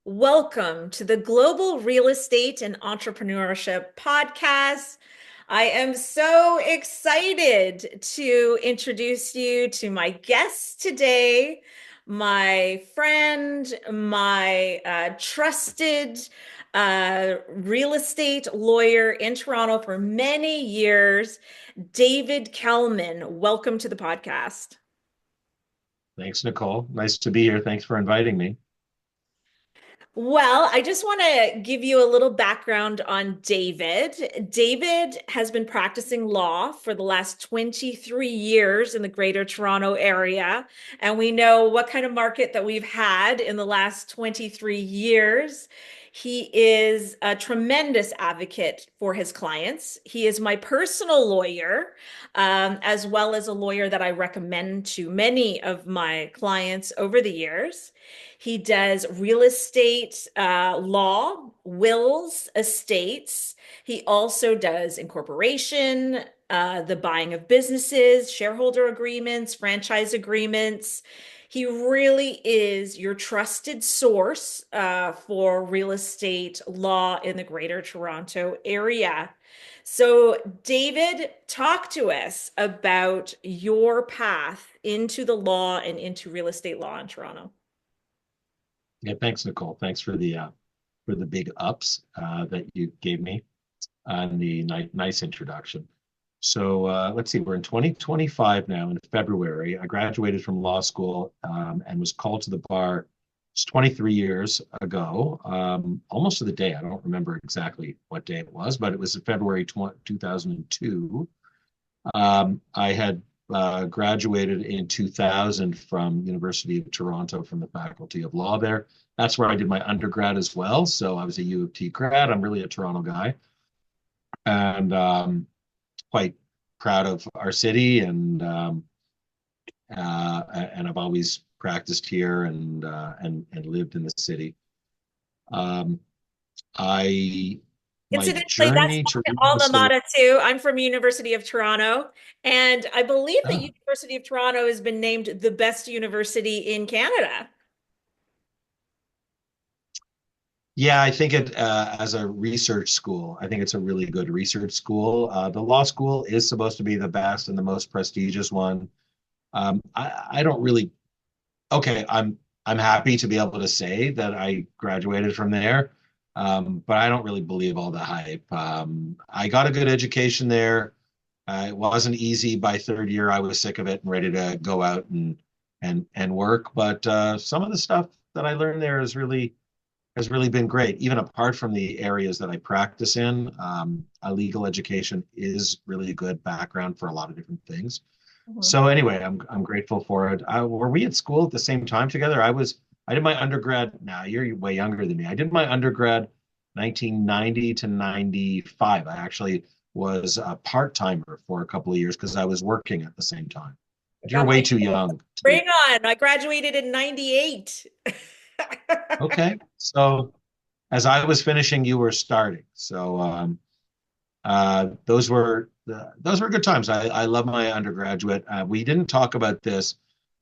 Welcome to the Global Real Estate and Entrepreneurship Podcast. I am so excited to introduce you to my guest today, my friend, my trusted real estate lawyer in Toronto for many years, David Kelman. Welcome to the podcast. Thanks, Nicole. Nice to be here. Thanks for inviting me. Well, I just want to give you a little background on David. David has been practicing law for the last 23 years in the Greater Toronto area. And we know what kind of market that we've had in the last 23 years. He is a tremendous advocate for his clients. He is my personal lawyer, as well as a lawyer that I recommend to many of my clients over the years. He does real estate law, wills, estates. He also does incorporation, the buying of businesses, shareholder agreements, franchise agreements. He really is your trusted source for real estate law in the Greater Toronto area. So, David, talk to us about your path into the law and into real estate law in Toronto. Yeah, thanks, Nicole. Thanks for the big ups that you gave me and the nice introduction. So let's see, we're in 2025 now in February. I graduated from law school and was called to the bar. It's 23 years ago, almost to the day. I don't remember exactly what day it was, but it was in February 2002. I had graduated in 2000 from University of Toronto from the Faculty of Law there. That's where I did my undergrad as well. So I was a U of T grad. I'm really a Toronto guy and quite proud of our city and I've always practiced here and lived in the city. Um, I my Incidentally, that's journey to my real alma estate. mater too. I'm from University of Toronto, and I believe that Oh, University of Toronto has been named the best university in Canada. yeah, I think it as a research school, I think it's a really good research school. The law school is supposed to be the best and the most prestigious one. I don't really. Okay, I'm happy to be able to say that I graduated from there, but I don't really believe all the hype. I got a good education there. It wasn't easy. By third year, I was sick of it and ready to go out and work. But some of the stuff that I learned there has really been great, even apart from the areas that I practice in. A legal education is really a good background for a lot of different things. Mhm. So anyway, I'm grateful for it. Were we at school at the same time together? I did my undergrad. Now you're way younger than me. I did my undergrad 1990 to 95. I actually was a part-timer for a couple of years because I was working at the same time. I But you're got way my too young to be. bring on. I graduated in 98. Okay. So as I was finishing, you were starting. So those were good times. I love my undergraduate. We didn't talk about this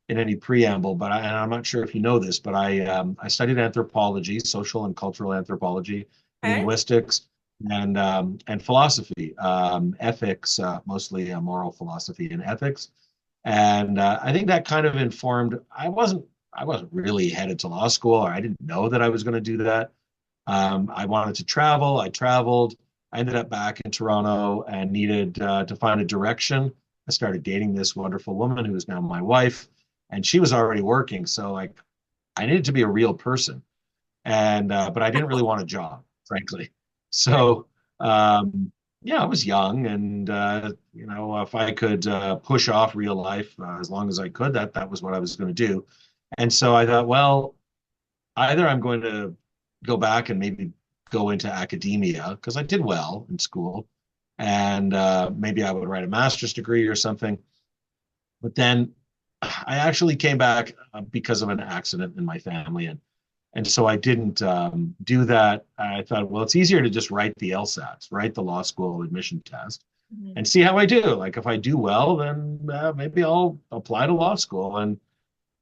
in any preamble, but and I'm not sure if you know this, but I studied anthropology, social and cultural anthropology, Okay. linguistics, and philosophy, ethics, mostly moral philosophy and ethics. And I think that kind of informed. I wasn't really headed to law school, or I didn't know that I was going to do that. I wanted to travel. I traveled. I ended up back in Toronto and needed to find a direction. I started dating this wonderful woman who is now my wife, and she was already working. So like, I needed to be a real person, and but I didn't really want a job, frankly. Right. So yeah, I was young, and if I could push off real life as long as I could, that was what I was going to do. And so I thought, well, either I'm going to go back and maybe go into academia because I did well in school, and maybe I would write a master's degree or something. But then I actually came back because of an accident in my family, and so I didn't do that. I thought, well, it's easier to just write the LSATs, write the law school admission test, Mhm. and see how I do. Like if I do well, then maybe I'll apply to law school. And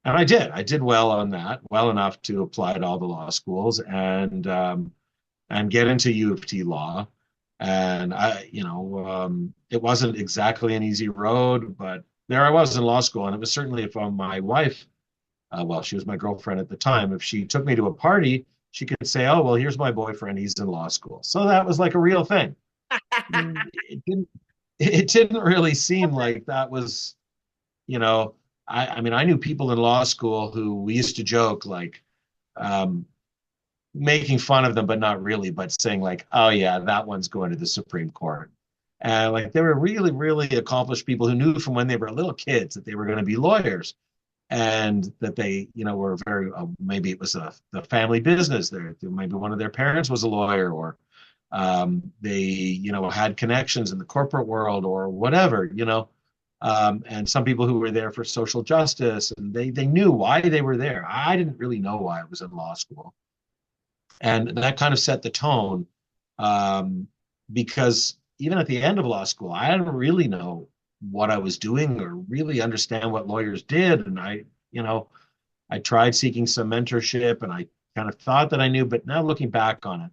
And I did well on that, well enough to apply to all the law schools and get into U of T law. And it wasn't exactly an easy road, but there I was in law school, and it was certainly if my wife, well, she was my girlfriend at the time, if she took me to a party, she could say, "Oh, well, here's my boyfriend. He's in law school." So that was like a real thing. It didn't really seem like that was, you know, I mean, I knew people in law school who we used to joke like, um, making fun of them, but not really, but saying like, "Oh yeah, that one's going to the Supreme Court." And like they were really, really accomplished people who knew from when they were little kids that they were going to be lawyers, and that they, were very maybe it was the family business. There, maybe one of their parents was a lawyer, or they, had connections in the corporate world or whatever, and some people who were there for social justice, and they knew why they were there. I didn't really know why I was in law school, and that kind of set the tone, um, because even at the end of law school, I didn't really know what I was doing or really understand what lawyers did. And I tried seeking some mentorship, and I kind of thought that I knew, but now looking back on it,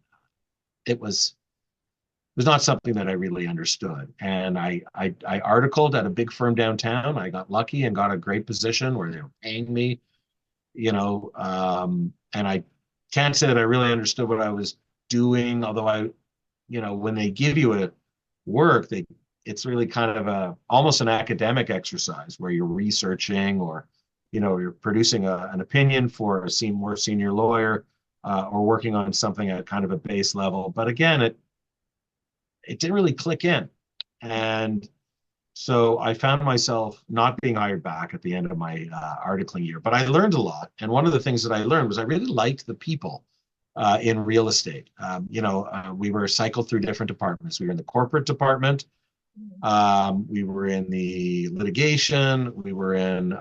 it was not something that I really understood. And I articled at a big firm downtown. I got lucky and got a great position where they were paying me, and I can't say that I really understood what I was doing, although when they give you a work, it's really kind of almost an academic exercise where you're researching, or you're producing an opinion for a more senior lawyer, or working on something at kind of a base level. But again, it didn't really click in, and so I found myself not being hired back at the end of my articling year, but I learned a lot. And one of the things that I learned was I really liked the people in real estate. We were cycled through different departments. We were in the corporate department. We were in the litigation. We were in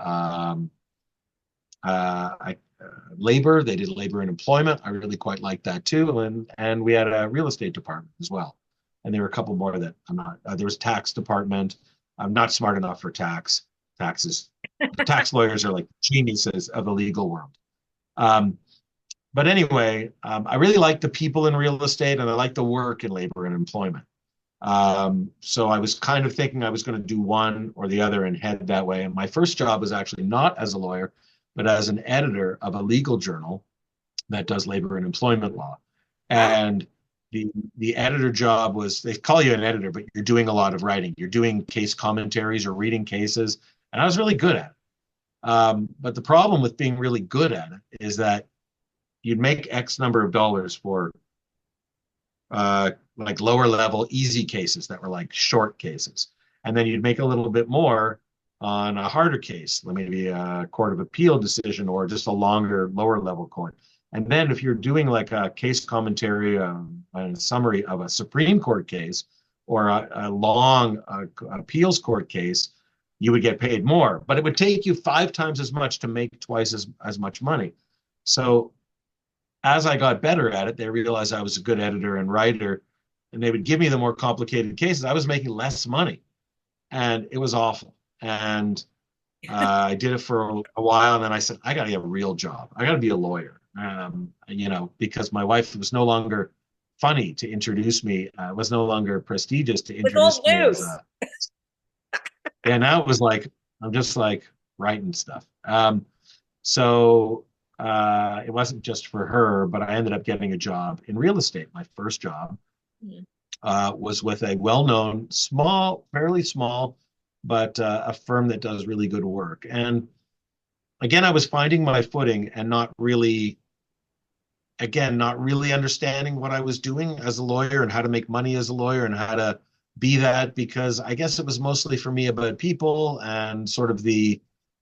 labor. They did labor and employment. I really quite liked that too. And we had a real estate department as well. And there were a couple more that I'm not. There was tax department. I'm not smart enough for taxes. Tax lawyers are like geniuses of the legal world. Um, but anyway, I really like the people in real estate, and I like the work in labor and employment. So I was kind of thinking I was going to do one or the other and head that way. And my first job was actually not as a lawyer, but as an editor of a legal journal that does labor and employment law. Wow. And the editor job was, they call you an editor, but you're doing a lot of writing. You're doing case commentaries or reading cases, and I was really good at it. But the problem with being really good at it is that you'd make X number of dollars for like lower level easy cases that were like short cases, and then you'd make a little bit more on a harder case, maybe a court of appeal decision or just a longer lower level court. And then if you're doing like a case commentary, a summary of a Supreme Court case or a long appeals court case, you would get paid more, but it would take you 5 times as much to make twice as much money. So as I got better at it, they realized I was a good editor and writer, and they would give me the more complicated cases. I was making less money, and it was awful. And I did it for a while, and then I said, I got to get a real job. I got to be a lawyer, because my wife was no longer funny to introduce me. It was no longer prestigious to It's old introduce me as news. a. Yeah, now it was like I'm just like writing stuff. So it wasn't just for her, but I ended up getting a job in real estate. My first job Mhm. was with a well-known, small, fairly small, but a firm that does really good work. And again, I was finding my footing and not really understanding what I was doing as a lawyer and how to make money as a lawyer and how to be that, because I guess it was mostly for me about people and sort of the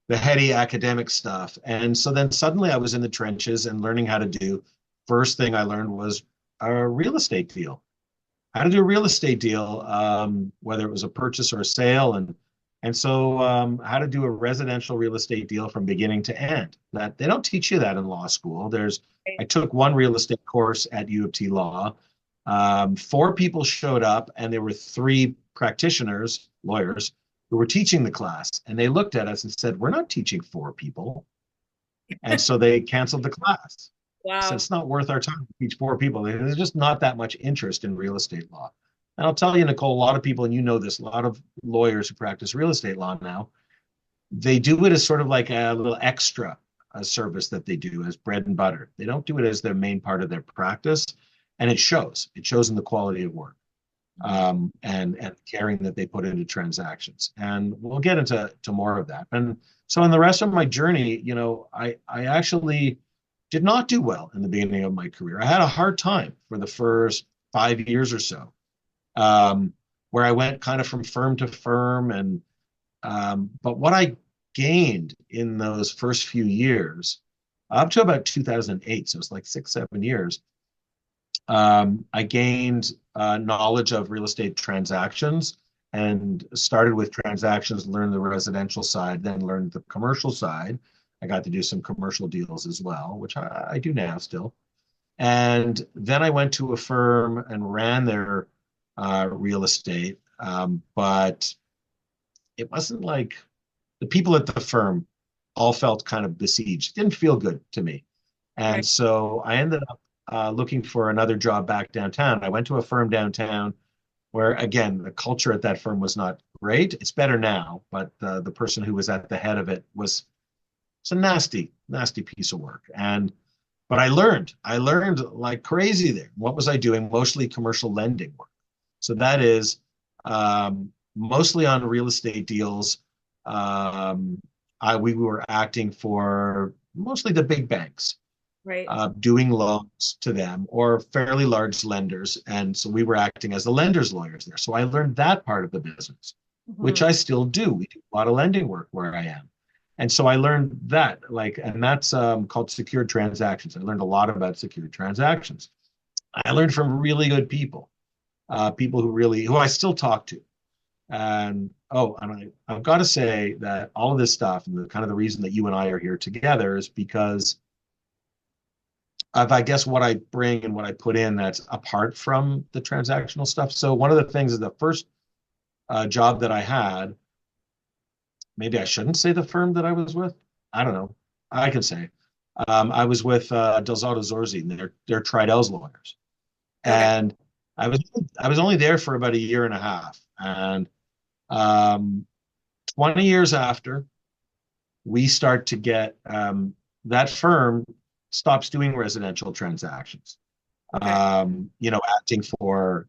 heady academic stuff. And so then suddenly I was in the trenches and learning how to do. First thing I learned was a real estate deal, how to do a real estate deal, whether it was a purchase or a sale, and so how to do a residential real estate deal from beginning to end. That they don't teach you that in law school. I took one real estate course at U of T Law. 4 people showed up, and there were 3 practitioners, lawyers, who were teaching the class. And they looked at us and said, "We're not teaching 4 people. And so they canceled the class. So Wow. it's not worth our time to teach four people. There's just not that much interest in real estate law. And I'll tell you, Nicole, a lot of people, and you know this, a lot of lawyers who practice real estate law now, they do it as sort of like a little extra service that they do as bread and butter. They don't do it as their main part of their practice. And it shows. It shows in the quality of work, Mhm. and caring that they put into transactions. And we'll get into more of that. And so in the rest of my journey, I actually did not do well in the beginning of my career. I had a hard time for the first 5 years or so, um, where I went kind of from firm to firm. And but what I gained in those first few years, up to about 2008, so it's like 6, 7 years, I gained knowledge of real estate transactions and started with transactions, learned the residential side, then learned the commercial side. I got to do some commercial deals as well, which I do now still. And then I went to a firm and ran their real estate. But it wasn't like the people at the firm all felt kind of besieged. It didn't feel good to me. And Right. so I ended up looking for another job back downtown. I went to a firm downtown where, again, the culture at that firm was not great. It's better now, but the person who was at the head of it was it's a nasty, nasty piece of work. But I learned like crazy there. What was I doing? Mostly commercial lending work. So that is mostly on real estate deals. Um, we were acting for mostly the big banks, Right. doing loans to them or fairly large lenders. And so we were acting as the lender's lawyers there. So I learned that part of the business, which Mhm. I still do. We do a lot of lending work where I am. And so I learned that, and that's called secured transactions. I learned a lot about secured transactions. I learned from really good people, people who I still talk to. I've got to say that all of this stuff and the kind of the reason that you and I are here together is because of, I guess, what I bring and what I put in that's apart from the transactional stuff. So one of the things is the first job that I had, maybe I shouldn't say the firm that I was with. I don't know. I can say. I was with Delzato Zorzi, and they're Tridell's lawyers. Okay. And I was only there for about a year and a half. And um, 20 years after, we start to get that firm stops doing residential transactions. Okay. Acting for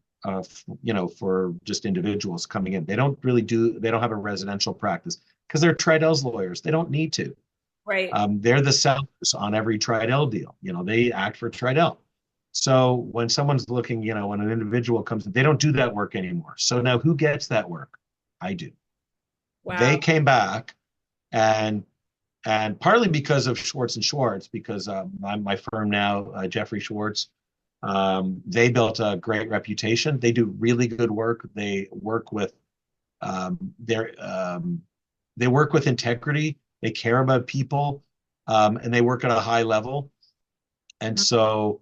just individuals coming in. They don't have a residential practice because they're Tridell's lawyers. They don't need to. Right. They're the sellers on every Tridell deal. They act for Tridell. So when someone's looking, when an individual comes in, they don't do that work anymore. So now who gets that work? I do. They Wow. came back and partly because of Schwartz and Schwartz, because my firm now, Jeffrey Schwartz, they built a great reputation. They do really good work. They work with their they work with integrity. They care about people, and they work at a high level. And Mhm. so,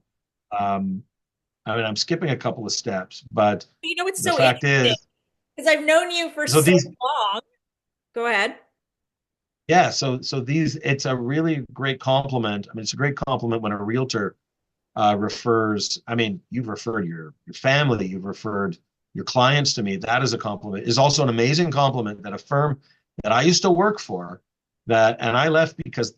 I'm skipping a couple of steps, but It's the so fact interesting is, because I've known you for so so these, long. Go ahead. yeah, so these, it's a really great compliment. I mean, it's a great compliment when a realtor refers. I mean, you've referred your family, you've referred your clients to me. That is a compliment. Is also an amazing compliment that a firm that I used to work for, and I left because,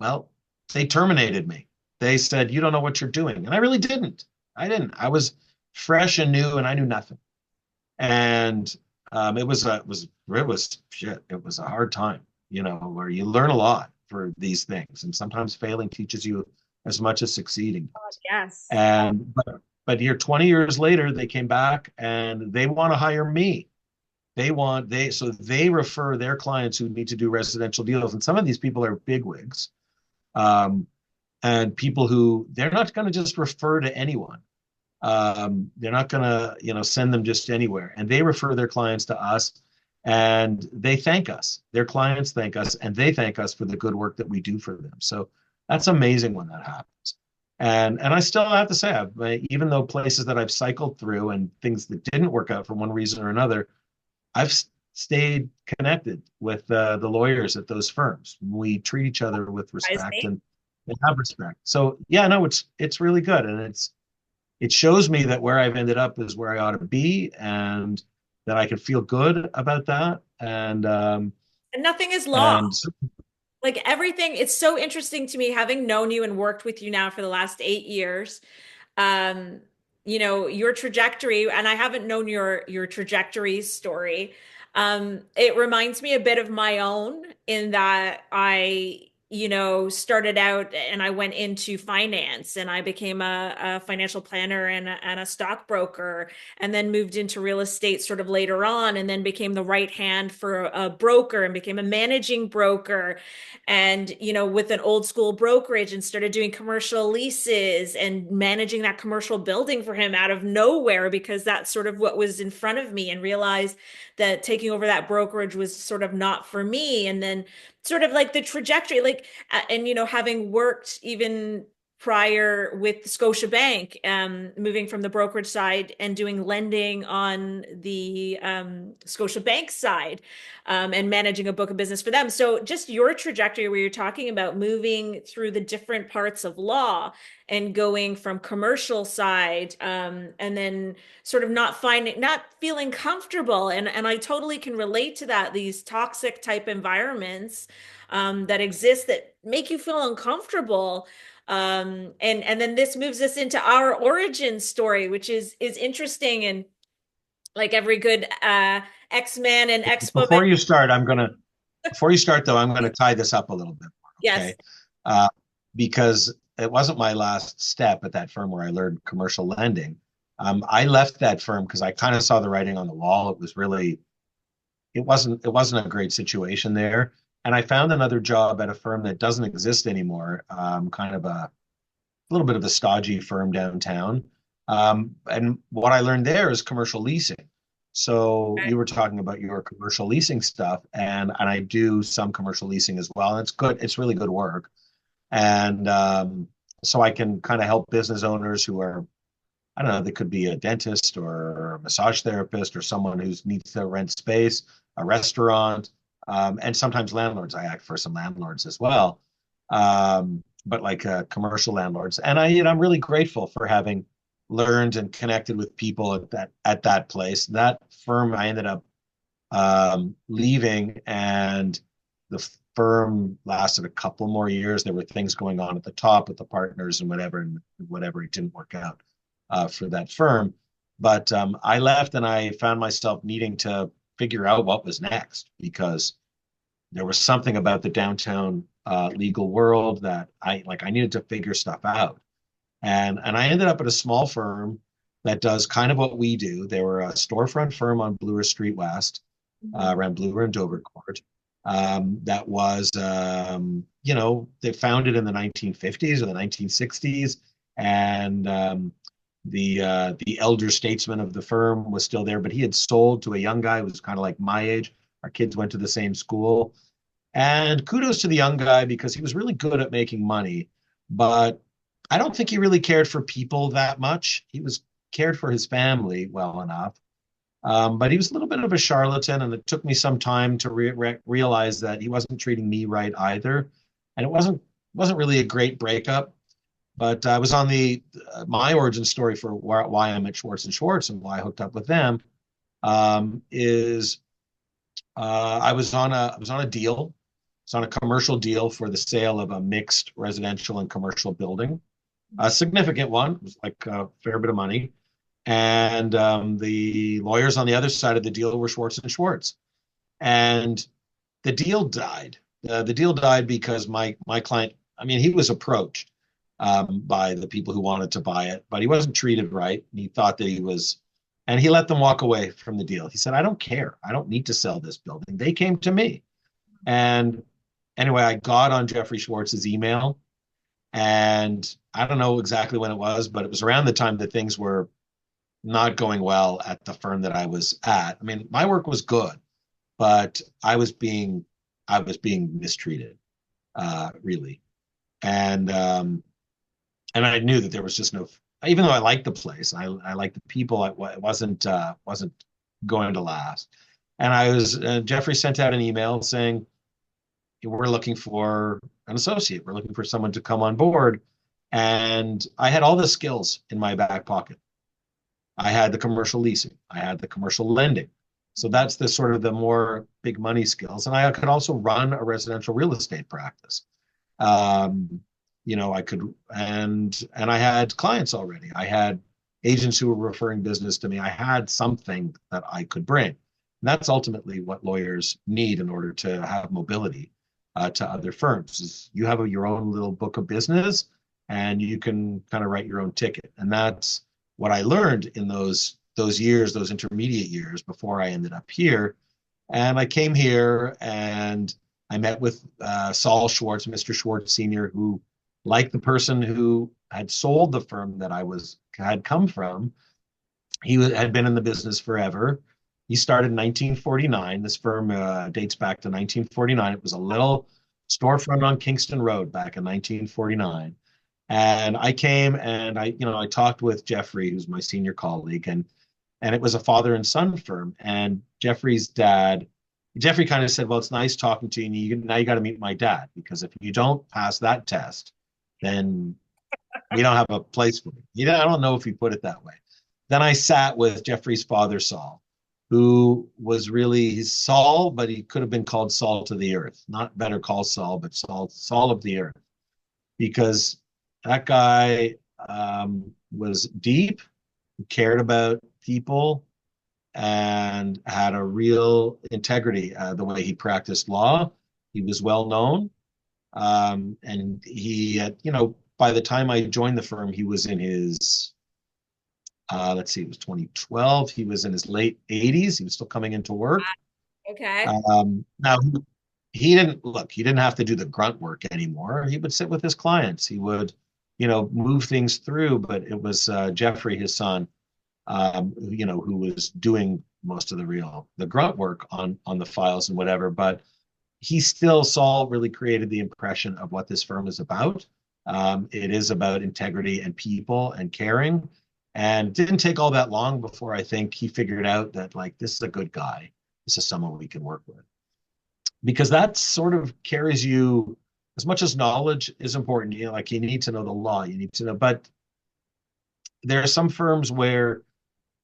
well, they terminated me. They said, you don't know what you're doing. And I really didn't. I didn't. I was fresh and new and I knew nothing. And it was shit. It was a hard time, where you learn a lot for these things. And sometimes failing teaches you as much as succeeding. Yes. But here 20 years later, they came back and they want to hire me. So they refer their clients who need to do residential deals. And some of these people are bigwigs, um, and people who they're not going to just refer to anyone. They're not going to, send them just anywhere. And they refer their clients to us, and they thank us. Their clients thank us, and they thank us for the good work that we do for them. So that's amazing when that happens. And I still have to say, even though places that I've cycled through and things that didn't work out for one reason or another, I've stayed connected with the lawyers at those firms. We treat each other with Surprise respect me. and have respect. So yeah, no, it's really good, and it shows me that where I've ended up is where I ought to be, and that I can feel good about that. And nothing is law. And Like everything, it's so interesting to me having known you and worked with you now for the last 8 years. um your trajectory, and I haven't known your trajectory story. It reminds me a bit of my own in that I started out and I went into finance and I became a financial planner and a stockbroker, and then moved into real estate sort of later on, and then became the right hand for a broker and became a managing broker, and with an old school brokerage, and started doing commercial leases and managing that commercial building for him out of nowhere because that's sort of what was in front of me, and realized that taking over that brokerage was sort of not for me. And then sort of like the trajectory, like and having worked even prior with Scotiabank, moving from the brokerage side and doing lending on the Scotiabank side, and managing a book of business for them. So just your trajectory where you're talking about moving through the different parts of law and going from commercial side, and then sort of not feeling comfortable. And I totally can relate to that, these toxic type environments that exist that make you feel uncomfortable. And then this moves us into our origin story, which is interesting. And like every good X-Man and X-Woman. before you start, before you start though, I'm gonna tie this up a little bit more, Yes. okay? Uh, because it wasn't my last step at that firm where I learned commercial lending. I left that firm because I kind of saw the writing on the wall. It wasn't a great situation there. And I found another job at a firm that doesn't exist anymore, kind of a little bit of a stodgy firm downtown. And what I learned there is commercial leasing. So you were talking about your commercial leasing stuff, and I do some commercial leasing as well. And it's good. It's really good work. And so I can kind of help business owners who are, I don't know, they could be a dentist or a massage therapist or someone who needs to rent space, a restaurant, and sometimes landlords. I act for some landlords as well, but like commercial landlords. And I'm really grateful for having learned and connected with people at that place. That firm, I ended up leaving, and the firm lasted a couple more years. There were things going on at the top with the partners and whatever, it didn't work out for that firm. But I left and I found myself needing to figure out what was next, because there was something about the downtown legal world that I needed to figure stuff out. And I ended up at a small firm that does kind of what we do. They were a storefront firm on Bloor Street West, around Bloor and Dovercourt. That was, they founded in the 1950s or the 1960s, and the elder statesman of the firm was still there, but he had sold to a young guy who was kind of like my age. Our kids went to the same school. And kudos to the young guy because he was really good at making money, but I don't think he really cared for people that much. He was cared for his family well enough. But he was a little bit of a charlatan, and it took me some time to realize that he wasn't treating me right either. And it wasn't really a great breakup. But I was on my origin story for why I'm at Schwartz and Schwartz and why I hooked up with them, is I was on a deal. It's on a commercial deal for the sale of a mixed residential and commercial building, a significant one. It was like a fair bit of money. And the lawyers on the other side of the deal were Schwartz and Schwartz. And the deal died. The deal died because my client, I mean, he was approached by the people who wanted to buy it, but he wasn't treated right. And he thought that he was, and he let them walk away from the deal. He said, I don't care. I don't need to sell this building. They came to me. And anyway, I got on Jeffrey Schwartz's email, and I don't know exactly when it was, but it was around the time that things were not going well at the firm that I was at. I mean, my work was good, but I was being mistreated, really. And I knew that there was just no, even though I liked the place, I liked the people, it wasn't going to last. And Jeffrey sent out an email saying, we're looking for an associate. We're looking for someone to come on board. And I had all the skills in my back pocket. I had the commercial leasing, I had the commercial lending. So that's the sort of the more big money skills. And I could also run a residential real estate practice. Um, I could, and I had clients already. I had agents who were referring business to me. I had something that I could bring. And that's ultimately what lawyers need in order to have mobility to other firms. Is you have your own little book of business, and you can kind of write your own ticket. And that's what I learned in those years, those intermediate years before I ended up here. And I came here and I met with Saul Schwartz, Mr. Schwartz Sr., who, like the person who had sold the firm that had come from, had been in the business forever. He started in 1949. This firm dates back to 1949. It was a little storefront on Kingston Road back in 1949. And I came and I talked with Jeffrey, who's my senior colleague, and it was a father and son firm. And Jeffrey kind of said, "Well, it's nice talking to you. Now you got to meet my dad, because if you don't pass that test, then we don't have a place for you." I don't know if he put it that way. Then I sat with Jeffrey's father, Saul, who was really Saul, but he could have been called Salt of the Earth. Not Better Call Saul, but Saul of the Earth, because that guy was deep, cared about people, and had a real integrity. The way he practiced law, he was well known, and he had, by the time I joined the firm, he was in his let's see, it was 2012. He was in his late 80s. He was still coming into work. Okay. Now, he didn't look, he didn't have to do the grunt work anymore. He would sit with his clients. He would, move things through. But it was Jeffrey, his son, who was doing most of the grunt work on the files and whatever. But Saul really created the impression of what this firm is about. It is about integrity and people and caring. And it didn't take all that long before I think he figured out that, like, this is a good guy. This is someone we can work with. Because that sort of carries you, as much as knowledge is important. Like, you need to know the law, you need to know, but there are some firms where,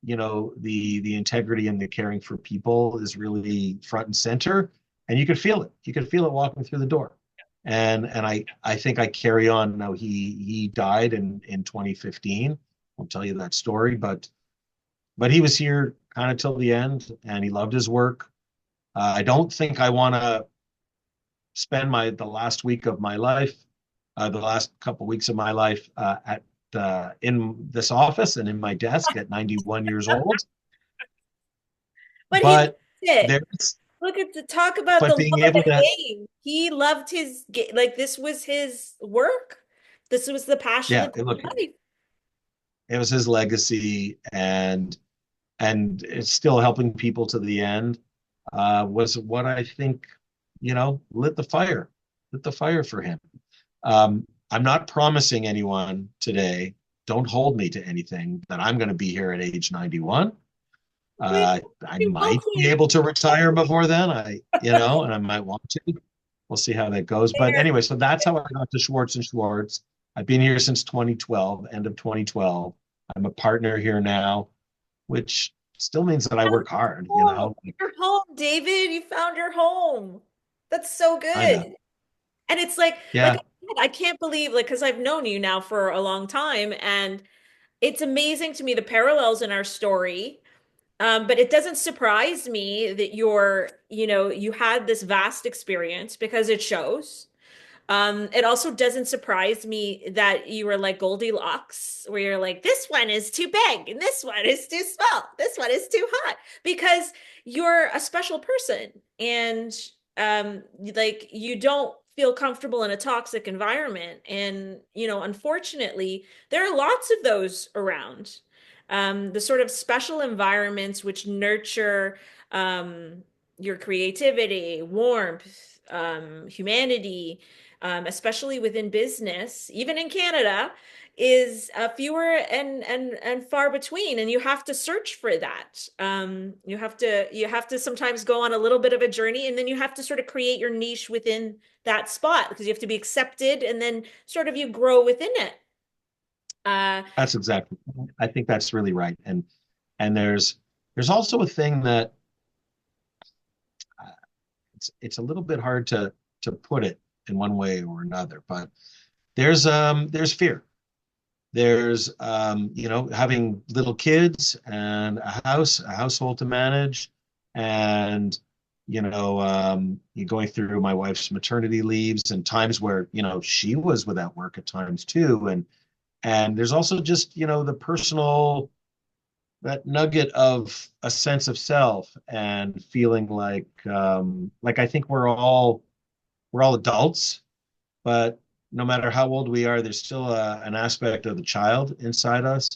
the integrity and the caring for people is really front and center, and you could feel it. You could feel it walking through the door. And I think I carry on. Now, he died in 2015. I'll tell you that story, but he was here kind of till the end, and he loved his work. I don't think I want to spend the last week of my life, the last couple weeks of my life, at in this office and in my desk at 91 years old. But he loved But it. there's, Look at the talk about the but love being of able the to, game. He loved his like this was his work. This was the passion yeah, of his look, life. it was his legacy, and it's still helping people to the end. Was what I think, lit the fire for him. I'm not promising anyone today, don't hold me to anything, that I'm going to be here at age 91. We I we both might be able to retire before then. And I might want to. We'll see how that goes. But there. anyway, so that's how I got to Schwartz and Schwartz. I've been here since 2012, end of 2012. I'm a partner here now, which still means that I work hard, Home. Your home, David. You found your home. That's so I know. good. And it's like Yeah. I said, I can't believe because I've known you now for a long time, and it's amazing to me the parallels in our story. But it doesn't surprise me that you had this vast experience because it shows. It also doesn't surprise me that you were like Goldilocks, where you're like, this one is too big and this one is too small. This one is too hot because you're a special person and like you don't feel comfortable in a toxic environment. And, unfortunately, there are lots of those around. The sort of special environments which nurture your creativity, warmth, humanity, especially within business, even in Canada, is fewer and far between, and you have to search for that. You have to sometimes go on a little bit of a journey, and then you have to sort of create your niche within that spot because you have to be accepted, and then sort of you grow within it. Uh, That's exactly. I think that's really right. And there's also a thing that uh, it's a little bit hard to put it in one way or another, but there's fear. There's having little kids and a household to manage, and you going through my wife's maternity leaves and times where she was without work at times too, and there's also just the personal, that nugget of a sense of self and feeling like I think we're all adults, but no matter how old we are, there's still an aspect of the child inside us,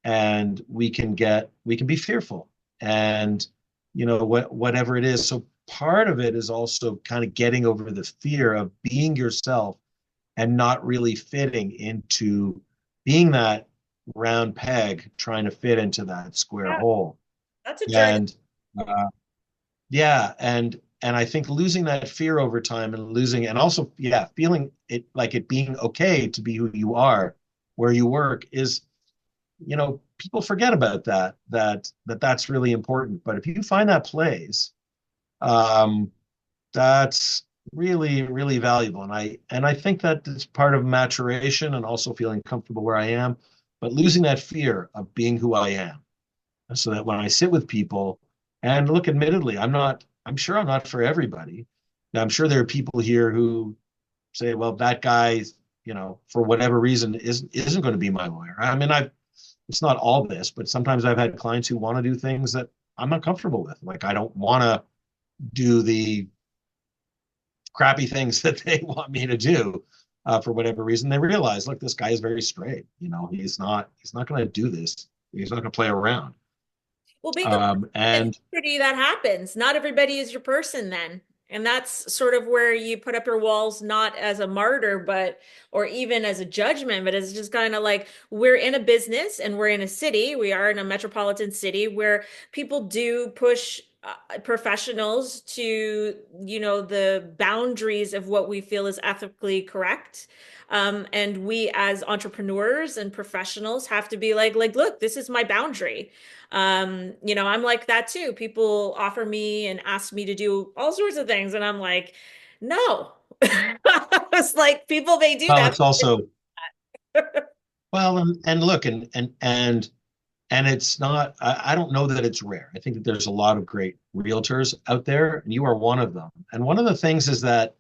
and we can be fearful, and whatever it is. So part of it is also kind of getting over the fear of being yourself and not really fitting into being that round peg trying to fit into that square yeah, hole. that's a journey. And yeah, and I think losing that fear over time and losing, and also, yeah, feeling it like it being okay to be who you are, where you work is, people forget about that's really important. But if you find that place, um, that's really, really valuable. And I think that it's part of maturation and also feeling comfortable where I am, but losing that fear of being who I am, so that when I sit with people, and look, admittedly, I'm sure I'm not for everybody. Now, I'm sure there are people here who say, well, that guy, for whatever reason, isn't going to be my lawyer. I mean, it's not all this, but sometimes I've had clients who want to do things that I'm not comfortable with. Like, I don't want to do the crappy things that they want me to do. For whatever reason, they realize, look, this guy is very straight. He's not going to do this. He's not going to play around. Well, being a person in And integrity, that happens. Not everybody is your person then. And that's sort of where you put up your walls, not as a martyr, but, or even as a judgment, but it's just kind of like we're in a business and we're in a city. We are in a metropolitan city where people do push professionals to, the boundaries of what we feel is ethically correct. And we as entrepreneurs and professionals have to be like, look, this is my boundary. I'm like that too. People offer me and ask me to do all sorts of things, and I'm like, no. It's like people may do well, that. it's also, well, and look, and it's not, I don't know that it's rare. I think that there's a lot of great realtors out there, and you are one of them. And one of the things is that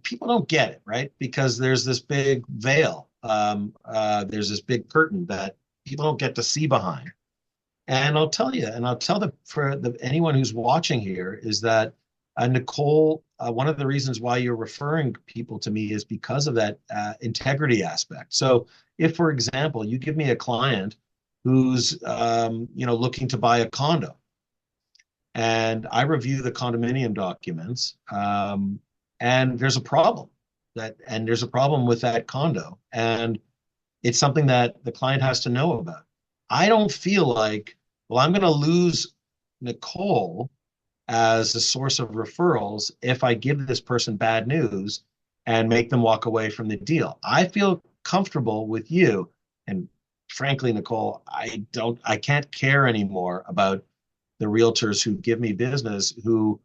people don't get it, right? Because there's this big veil. There's this big curtain that people don't get to see behind. And I'll tell you, and I'll tell anyone who's watching here is that Nicole, one of the reasons why you're referring people to me is because of that integrity aspect. So if, for example, you give me a client who's looking to buy a condo, and I review the condominium documents, and there's a problem with that condo, and it's something that the client has to know about. I don't feel like, well, I'm going to lose Nicole as a source of referrals if I give this person bad news and make them walk away from the deal. I feel comfortable with you. And frankly, Nicole, I can't care anymore about the realtors who give me business who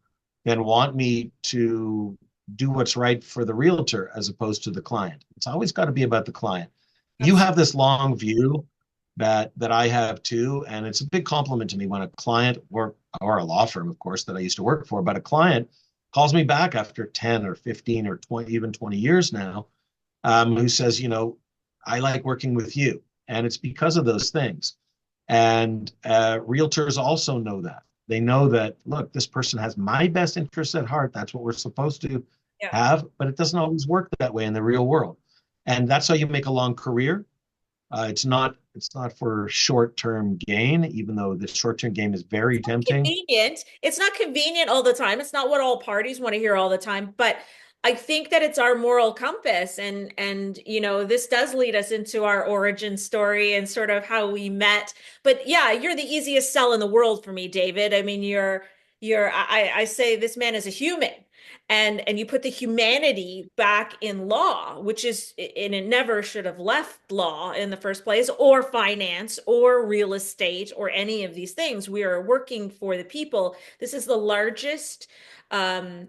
then want me to do what's right for the realtor as opposed to the client. It's always got to be about the client. You have this long view that I have too, and it's a big compliment to me when a client, or a law firm, of course, that I used to work for, but a client calls me back after 10 or 15 or 20, even 20 years now, who says, I like working with you. And it's because of those things. And realtors also know that. They know that, look, this person has my best interests at heart. That's what we're supposed to Yeah. have, but it doesn't always work that way in the real world. And that's how you make a long career. It's not for short-term gain, even though the short-term game is very tempting. Convenient. It's not convenient all the time. It's not what all parties want to hear all the time, but I think that it's our moral compass, and this does lead us into our origin story and sort of how we met. But yeah, you're the easiest sell in the world for me, David. I mean, I say this man is a human, and you put the humanity back in law, which is, and it never should have left law in the first place, or finance or real estate or any of these things. We are working for the people. This is the largest,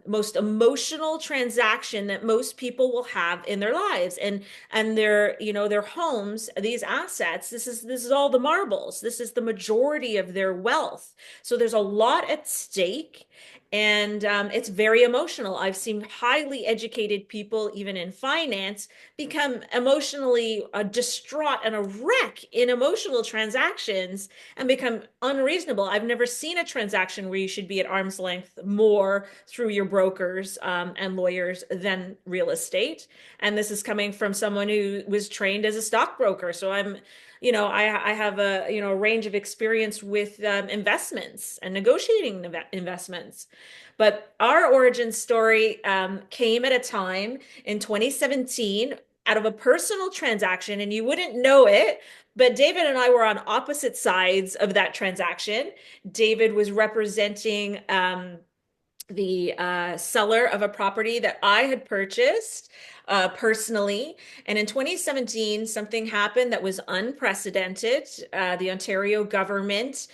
most emotional transaction that most people will have in their lives, and their homes, these assets. This is all the marbles. This is the majority of their wealth. So there's a lot at stake, and it's very emotional. I've seen highly educated people, even in finance, become emotionally distraught and a wreck in emotional transactions and become unreasonable. I've never seen a transaction where you should be at arm's length more through your brokers and lawyers than real estate. And this is coming from someone who was trained as a stockbroker. So I have a range of experience with investments and negotiating investments. But our origin story came at a time in 2017 out of a personal transaction, and you wouldn't know it, but David and I were on opposite sides of that transaction. David was representing the seller of a property that I had purchased personally. And in 2017, something happened that was unprecedented. The Ontario government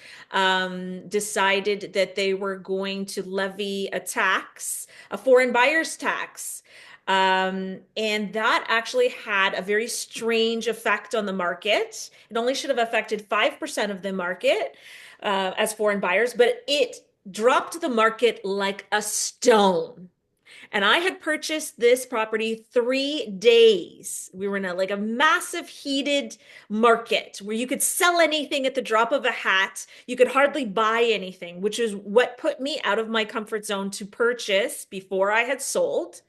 decided that they were going to levy a tax, a foreign buyer's tax. And that actually had a very strange effect on the market. It only should have affected 5% of the market as foreign buyers, but it dropped the market like a stone. And I had purchased this property 3 days. We were in a massive heated market where you could sell anything at the drop of a hat. You could hardly buy anything, which is what put me out of my comfort zone to purchase before I had sold.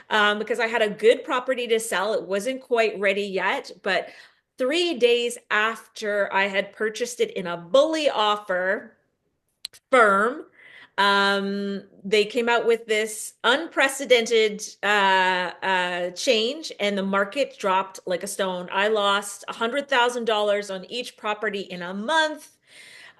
Because I had a good property to sell. It wasn't quite ready yet, but 3 days after I had purchased it in a bully offer, firm. They came out with this unprecedented change, and the market dropped like a stone. I lost $100,000 on each property in a month.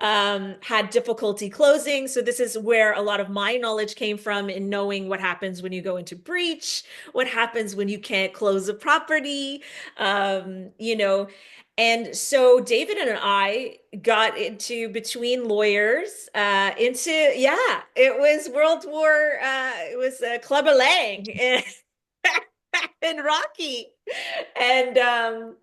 Had difficulty closing. So this is where a lot of my knowledge came from, in knowing what happens when you go into breach, what happens when you can't close a property, you know. And so David and I got into, between lawyers, yeah, it was World War, it was Clubber Lang and Rocky. And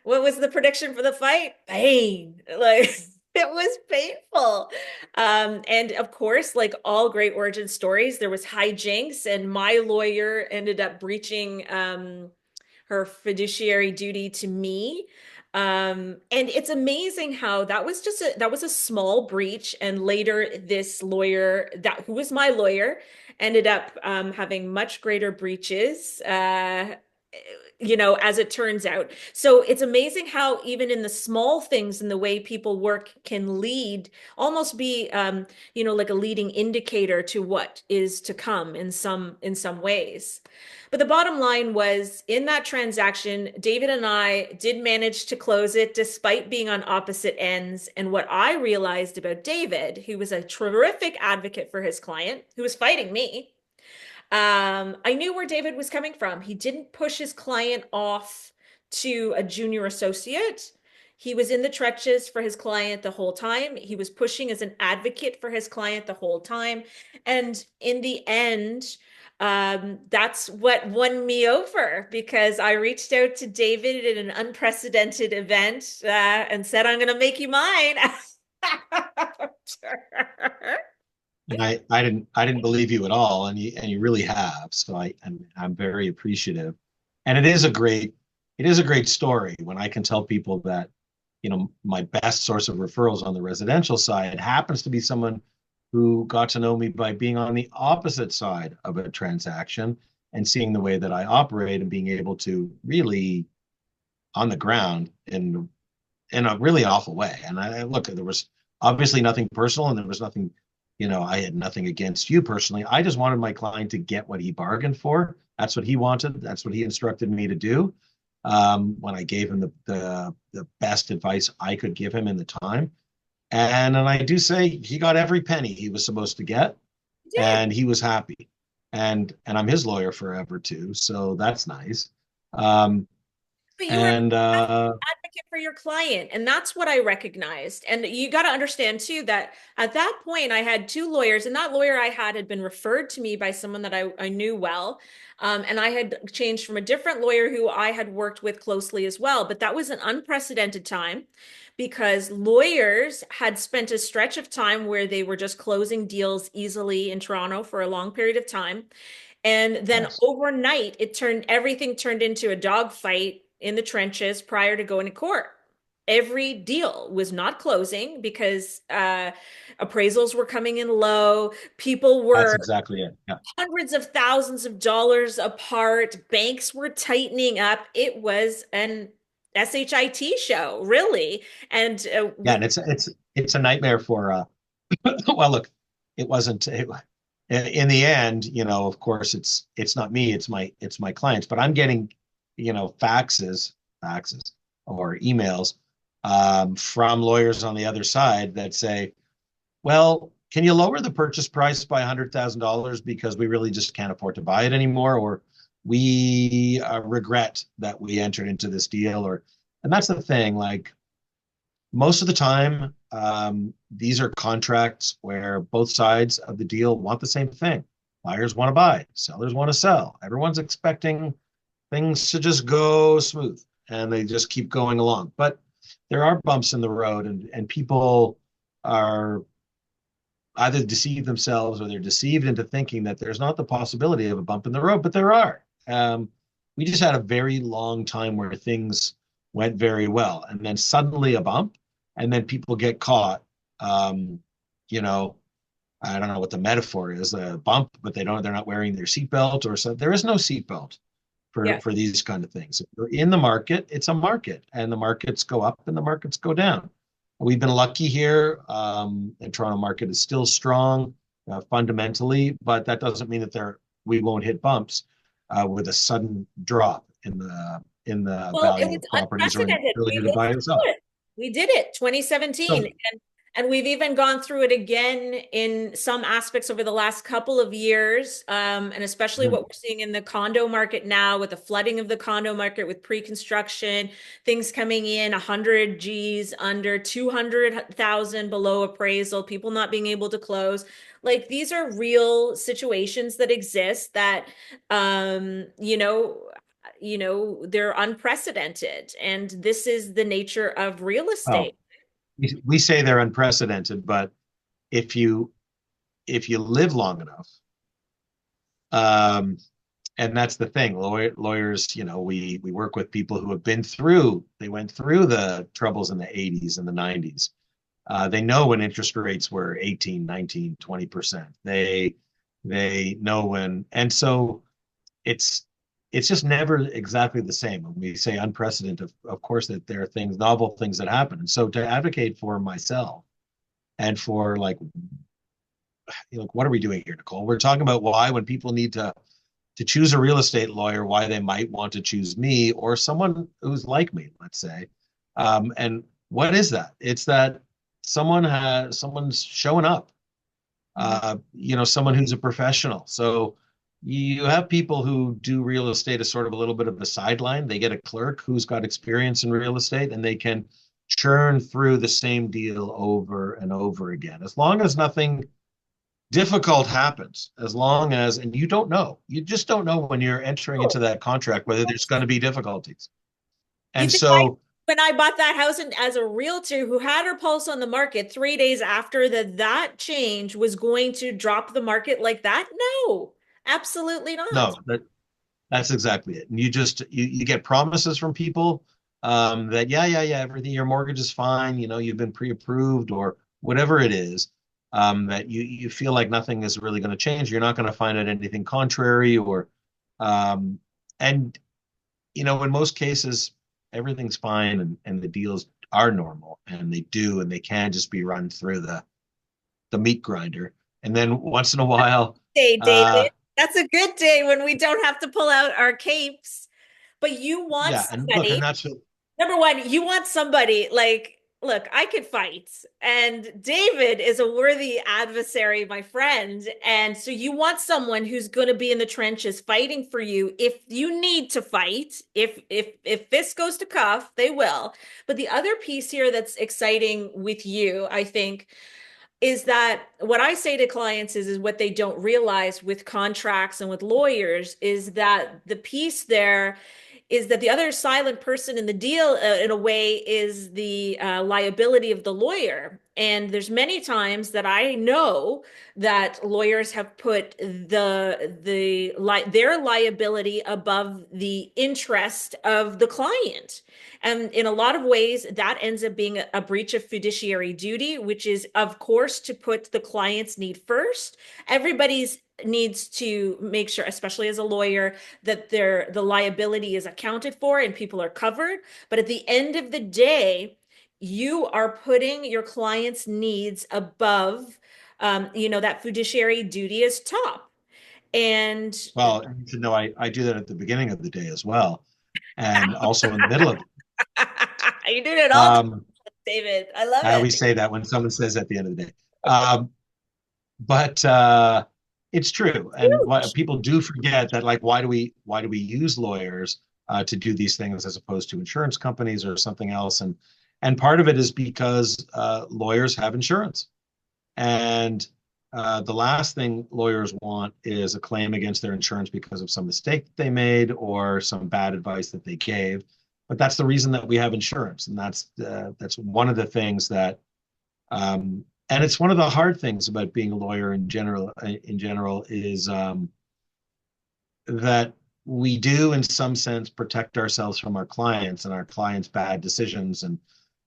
what was the prediction for the fight? Pain. Like it was painful. And of course, like all great origin stories, there was hijinks, and my lawyer ended up breaching her fiduciary duty to me. And it's amazing how that was a small breach, and later this lawyer, that who was my lawyer, ended up having much greater breaches. As it turns out. So it's amazing how even in the small things and the way people work can lead, almost be, like a leading indicator to what is to come in some ways. But the bottom line was, in that transaction, David and I did manage to close it despite being on opposite ends. And what I realized about David, who was a terrific advocate for his client, who was fighting me, I knew where David was coming from. He didn't push his client off to a junior associate. He was in the trenches for his client the whole time. He was pushing as an advocate for his client the whole time. And in the end, that's what won me over, because I reached out to David at an unprecedented event and said, I'm going to make you mine. And I didn't believe you at all, and you really have. So I'm very appreciative. And it is a great story when I can tell people that, my best source of referrals on the residential side happens to be someone who got to know me by being on the opposite side of a transaction and seeing the way that I operate and being able to really on the ground in a really awful way. And I look, there was obviously nothing personal, and there was nothing, I had nothing against you personally. I just wanted my client to get what he bargained for. That's what he wanted. That's what he instructed me to do. When I gave him the best advice I could give him in the time. And I do say he got every penny he was supposed to get, You did. and he was happy. And I'm his lawyer forever too, so that's nice. Um, But you were and advocate for your client, and that's what I recognized. And you got to understand too that at that point I had two lawyers, and that lawyer I had been referred to me by someone that I knew well. And I had changed from a different lawyer who I had worked with closely as well. But that was an unprecedented time because lawyers had spent a stretch of time where they were just closing deals easily in Toronto for a long period of time. And then yes, overnight, everything turned into a dogfight in the trenches prior to going to court. Every deal was not closing because appraisals were coming in low. People that's were exactly it. Yeah, hundreds of thousands of dollars apart. Banks were tightening up. It was an SHIT show, really. And yeah, and it's a nightmare for well, look, it wasn't in the end, of course it's not me, it's my clients, but I'm getting, faxes or emails from lawyers on the other side that say, well, can you lower the purchase price by $100,000 because we really just can't afford to buy it anymore, or we regret that we entered into this deal, and that's the thing, like most of the time, these are contracts where both sides of the deal want the same thing. Buyers want to buy, sellers want to sell. Everyone's expecting things to just go smooth, and they just keep going along. But there are bumps in the road, and people are either deceive themselves or they're deceived into thinking that there's not the possibility of a bump in the road, but there are. We just had a very long time where things went very well, and then suddenly a bump, and then people get caught. Um, you know, I don't know what the metaphor is, a bump, but they're not wearing their seatbelt or something. There is no seatbelt for yeah. for these kind of things. If you're in the market, it's a market, and the markets go up and the markets go down. We've been lucky here. The Toronto market is still strong fundamentally, but that doesn't mean that we won't hit bumps with a sudden drop in the Well, it value was of properties or in unprecedented. the ability We to lived buy or sell. through it. We did it, 2017. So, And we've even gone through it again in some aspects over the last couple of years. And especially what mhm. we're seeing in the condo market now with the flooding of the condo market with pre-construction, things coming in 100 G's under 200,000 below appraisal, people not being able to close. Like these are real situations that exist that um, you know, they're unprecedented. And this is the nature of real Well, estate. we say they're unprecedented, but if you if you live long enough, um, and that's the thing, lawyers, we work with people who have they went through the troubles in the 80s and the 90s. They know when interest rates were 18, 19, 20%. They know when, and so it's it's just never exactly the same. When we say unprecedented, of course, that there are things, novel things that happen. And so to advocate for myself and for what are we doing here, Nicole? We're talking about why when people need to choose a real estate lawyer, why they might want to choose me or someone who's like me, let's say. And what is that? It's that someone's showing up, someone who's a professional. So you have people who do real estate as sort of a little bit of a sideline. They get a clerk who's got experience in real estate and they can churn through the same deal over and over again. As long as nothing difficult happens, and you just don't know when you're entering into that contract whether there's going to be difficulties. You And think so, when I bought that house and as a realtor who had her pulse on the market 3 days after that change was going to drop the market like that? No, absolutely not. no, that's exactly it. And you get promises from people that yeah, everything, your mortgage is fine, you've been pre-approved or whatever it is, that you feel like nothing is really going to change. You're not going to find out anything contrary, or um, and in most cases everything's fine, and the deals are normal, and they can just be run through the meat grinder. And then once in a while, Day, uh, David. That's a good day when we don't have to pull out our capes. But you want yeah, and look, and somebody, that's what, number one, you want somebody like, look, I could fight, and David is a worthy adversary, my friend. And so you want someone who's going to be in the trenches fighting for you if you need to fight. If this goes to cuff, they will. But the other piece here that's exciting with you, I think, is that what I say to clients is what they don't realize with contracts and with lawyers is that the piece there is that the other silent person in the deal, in a way, is the liability of the lawyer. And there's many times that I know that lawyers have put their liability above the interest of the client. And in a lot of ways, that ends up being a breach of fiduciary duty, which is, of course, to put the client's need first. Everybody's needs to make sure, especially as a lawyer, that the liability is accounted for and people are covered. But at the end of the day, you are putting your client's needs above, that fiduciary duty is top. And well, you should know I do that at the beginning of the day as well, and also in the middle of it. you're doing it all, Um, David. I love I it. always say that when someone says at the end of the day. But it's true, and what Huge. people do forget that, like, why do we use lawyers to do these things as opposed to insurance companies or something else? And part of it is because lawyers have insurance, and the last thing lawyers want is a claim against their insurance because of some mistake that they made or some bad advice that they gave. But that's the reason that we have insurance, and that's one of the things that and it's one of the hard things about being a lawyer in general. In general, is that we do, in some sense, protect ourselves from our clients and our clients' bad decisions, and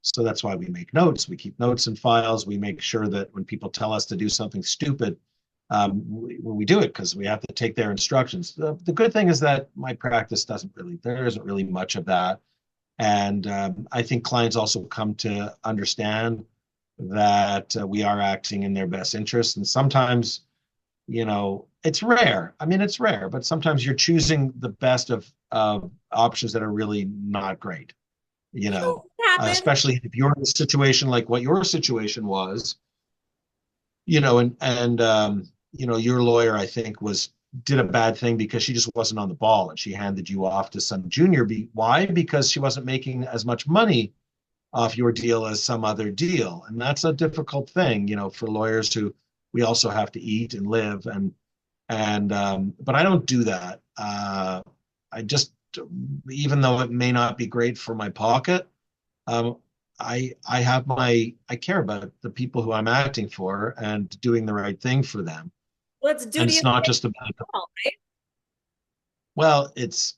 so that's why we make notes. We keep notes and files. We make sure that when people tell us to do something stupid, we do it because we have to take their instructions. The good thing is that my practice doesn't really, there isn't really much of that. And I think clients also come to understand that we are acting in their best interest. And sometimes, it's rare. I mean, it's rare, but sometimes you're choosing the best of options that are really not great, you know, Happen. especially if you're in a situation like what your situation was, your lawyer, I think, did a bad thing because she just wasn't on the ball and she handed you off to some junior. Why? Because she wasn't making as much money off your deal as some other deal. And that's a difficult thing, for lawyers who we also have to eat and live. But I don't do that. I just, even though it may not be great for my pocket, um, I care about the people who I'm acting for and doing the right thing for them. Let's And duty it's of not just about, all, right? well, it's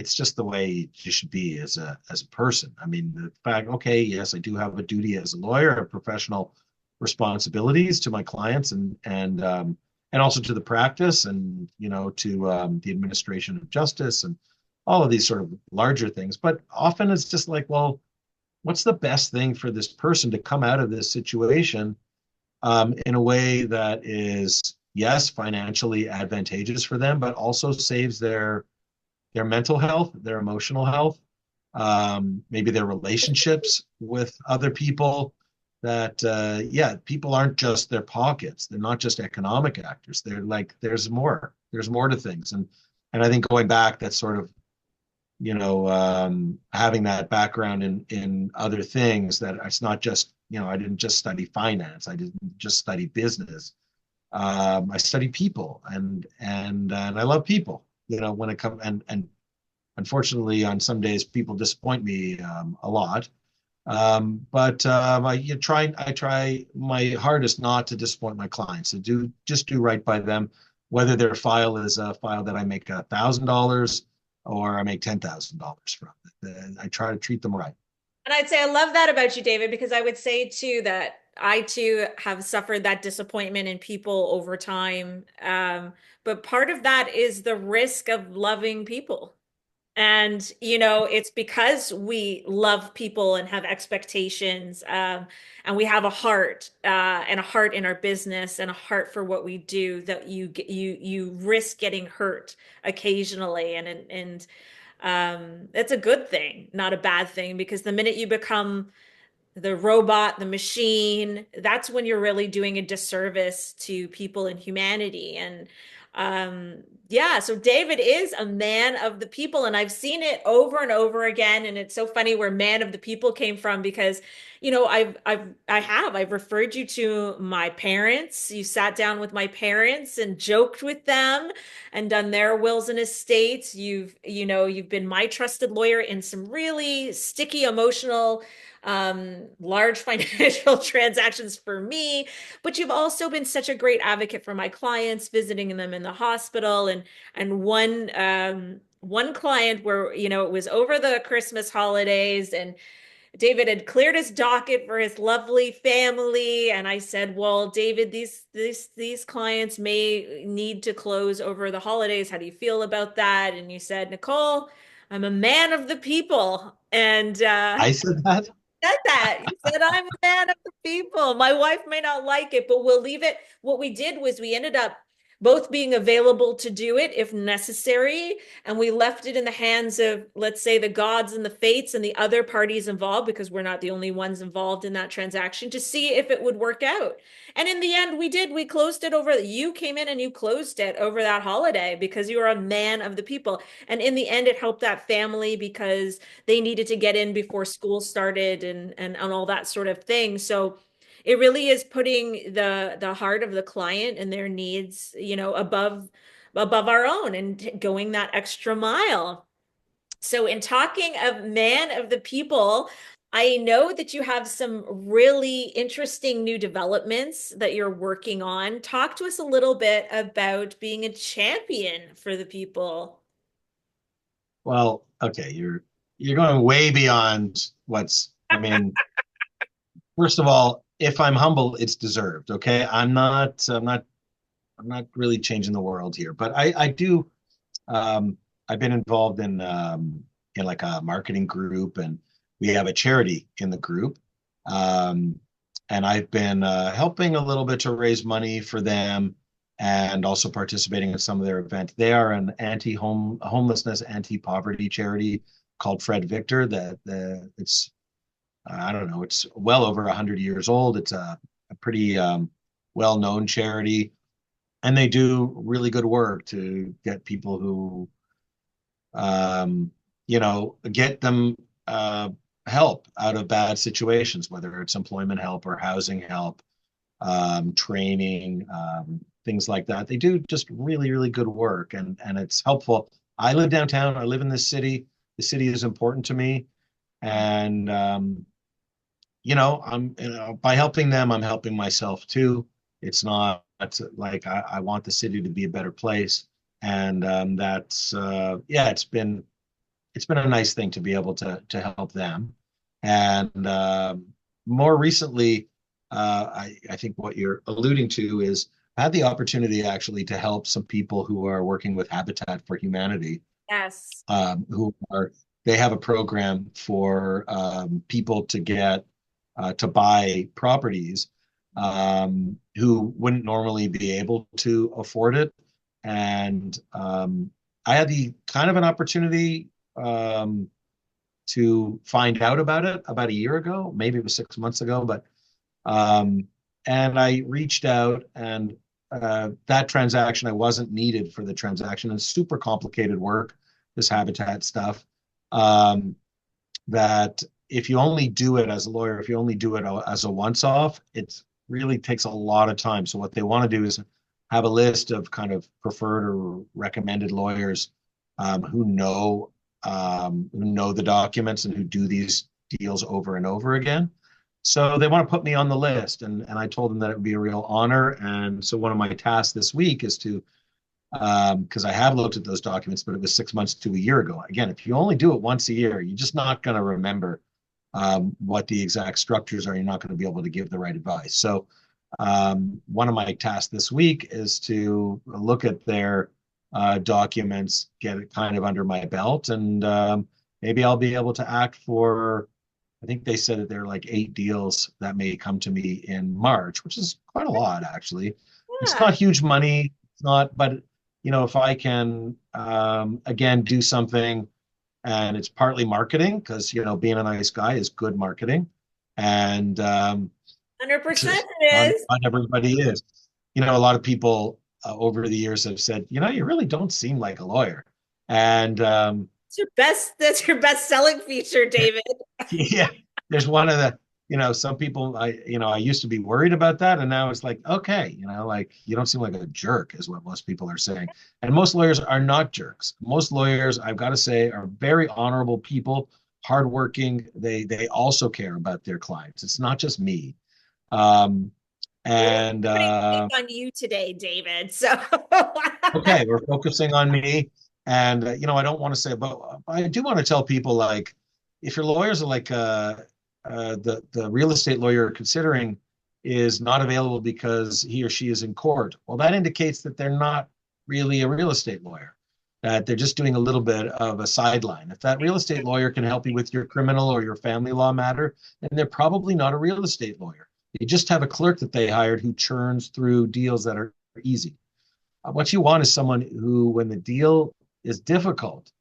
just the way you should be as a person. I mean, the fact, okay, yes, I do have a duty as a lawyer, a professional responsibilities to my clients and also to the practice and to the administration of justice and all of these sort of larger things. But often it's just like, well, what's the best thing for this person to come out of this situation in a way that is, yes, financially advantageous for them, but also saves their mental health, their emotional health, maybe their relationships with other people. That yeah, people aren't just their pockets. They're not just economic actors. They're like there's more. There's more to things, and I think going back, that's sort of having that background in other things. That it's not just I didn't just study finance. I didn't just study business. I study people, and I love people. When it comes and unfortunately, on some days, people disappoint me a lot. But I try my hardest not to disappoint my clients. To do right by them, whether their file is a file that I make $1,000 or I make $10,000 from. I try to treat them right. And I'd say I love that about you, David, because I would say too that I too have suffered that disappointment in people over time. But part of that is the risk of loving people. And, it's because we love people and have expectations, and we have a heart, and a heart in our business and a heart for what we do, that you risk getting hurt occasionally. And it's a good thing, not a bad thing, because the minute you become the robot, the machine, that's when you're really doing a disservice to people and humanity. And yeah, so David is a man of the people, and I've seen it over and over again. And it's so funny where man of the people came from, because I've referred you to my parents. You sat down with my parents and joked with them and done their wills and estates. You've been my trusted lawyer in some really sticky, emotional, large financial transactions for me, but you've also been such a great advocate for my clients, visiting them in the hospital. And one client where, it was over the Christmas holidays, and David had cleared his docket for his lovely family. And I said, well, David, these clients may need to close over the holidays. How do you feel about that? And you said, Nicole, I'm a man of the people. And I said that. said that. You said, I'm a man of the people. My wife may not like it, but we'll leave it. What we did was we ended up both being available to do it if necessary. And we left it in the hands of, let's say, the gods and the fates and the other parties involved, because we're not the only ones involved in that transaction, to see if it would work out. And in the end, we did. We closed it over. You came in and you closed it over that holiday because you were a man of the people. And in the end, it helped that family because they needed to get in before school started, and all that sort of thing. So it really is putting the heart of the client and their needs, above our own, and going that extra mile. So in talking of man of the people, I know that you have some really interesting new developments that you're working on. Talk to us a little bit about being a champion for the people. Well, okay, you're going way beyond what's, I mean, first of all, if I'm humble, it's deserved. Okay. I'm not really changing the world here, but I do. I've been involved in like a marketing group, and we have a charity in the group. Um, and I've been helping a little bit to raise money for them, and also participating in some of their events. They are an homelessness, anti-poverty charity called Fred Victor. It's I don't know, it's well over 100 years old. It's a pretty well-known charity, and they do really good work to get people who get them help out of bad situations, whether it's employment help or housing help, training, things like that. They do just really, really good work, and it's helpful. I live downtown. I live in this city. The city is important to me, and by helping them, I'm helping myself too. It's not it's like I want the city to be a better place, and that's yeah, it's been a nice thing to be able to help them. And more recently, I think what you're alluding to is I had the opportunity actually to help some people who are working with Habitat for Humanity, Yes. who are they have a program for people to get to buy properties, who wouldn't normally be able to afford it. And I had the kind of an opportunity to find out about it about a year ago, maybe it was 6 months ago, but um, and I reached out, and that transaction, I wasn't needed for the transaction. It's super complicated work, this Habitat stuff. Um, that if you only do it as a lawyer, if you only do it as a once off, it really takes a lot of time. So what they want to do is have a list of kind of preferred or recommended lawyers, who know the documents and who do these deals over and over again. So they want to put me on the list, and I told them that it would be a real honor. And so one of my tasks this week is to, because I have looked at those documents, but it was 6 months to a year ago. Again, if you only do it once a year, you're just not going to remember what the exact structures are. You're not going to be able to give the right advice. So one of my tasks this week is to look at their documents, get it kind of under my belt, and maybe I'll be able to act for. I think they said that there are like 8 deals that may come to me in March, which is quite a lot, actually. It's Yeah. not huge money. It's not, but if I can again do something, and it's partly marketing because being a nice guy is good marketing, and 100% just it is. not everybody is. A lot of people over the years have said, you really don't seem like a lawyer, and That's your best selling feature, David. yeah, there's one of the, some people I used to be worried about that, and now it's like, okay, like you don't seem like a jerk, is what most people are saying. And most lawyers are not jerks. Most lawyers, I've got to say, are very honorable people, hardworking. They also care about their clients. It's not just me. Um, We're not and putting blame on you today, David. So Okay, we're focusing on me. And I don't want to say, but I do want to tell people, like, if your lawyers are like the real estate lawyer you're considering is not available because he or she is in court, well, that indicates that they're not really a real estate lawyer, that they're just doing a little bit of a sideline. If that real estate lawyer can help you with your criminal or your family law matter, then they're probably not a real estate lawyer. They just have a clerk that they hired who churns through deals that are easy. What you want is someone who, when the deal is difficult,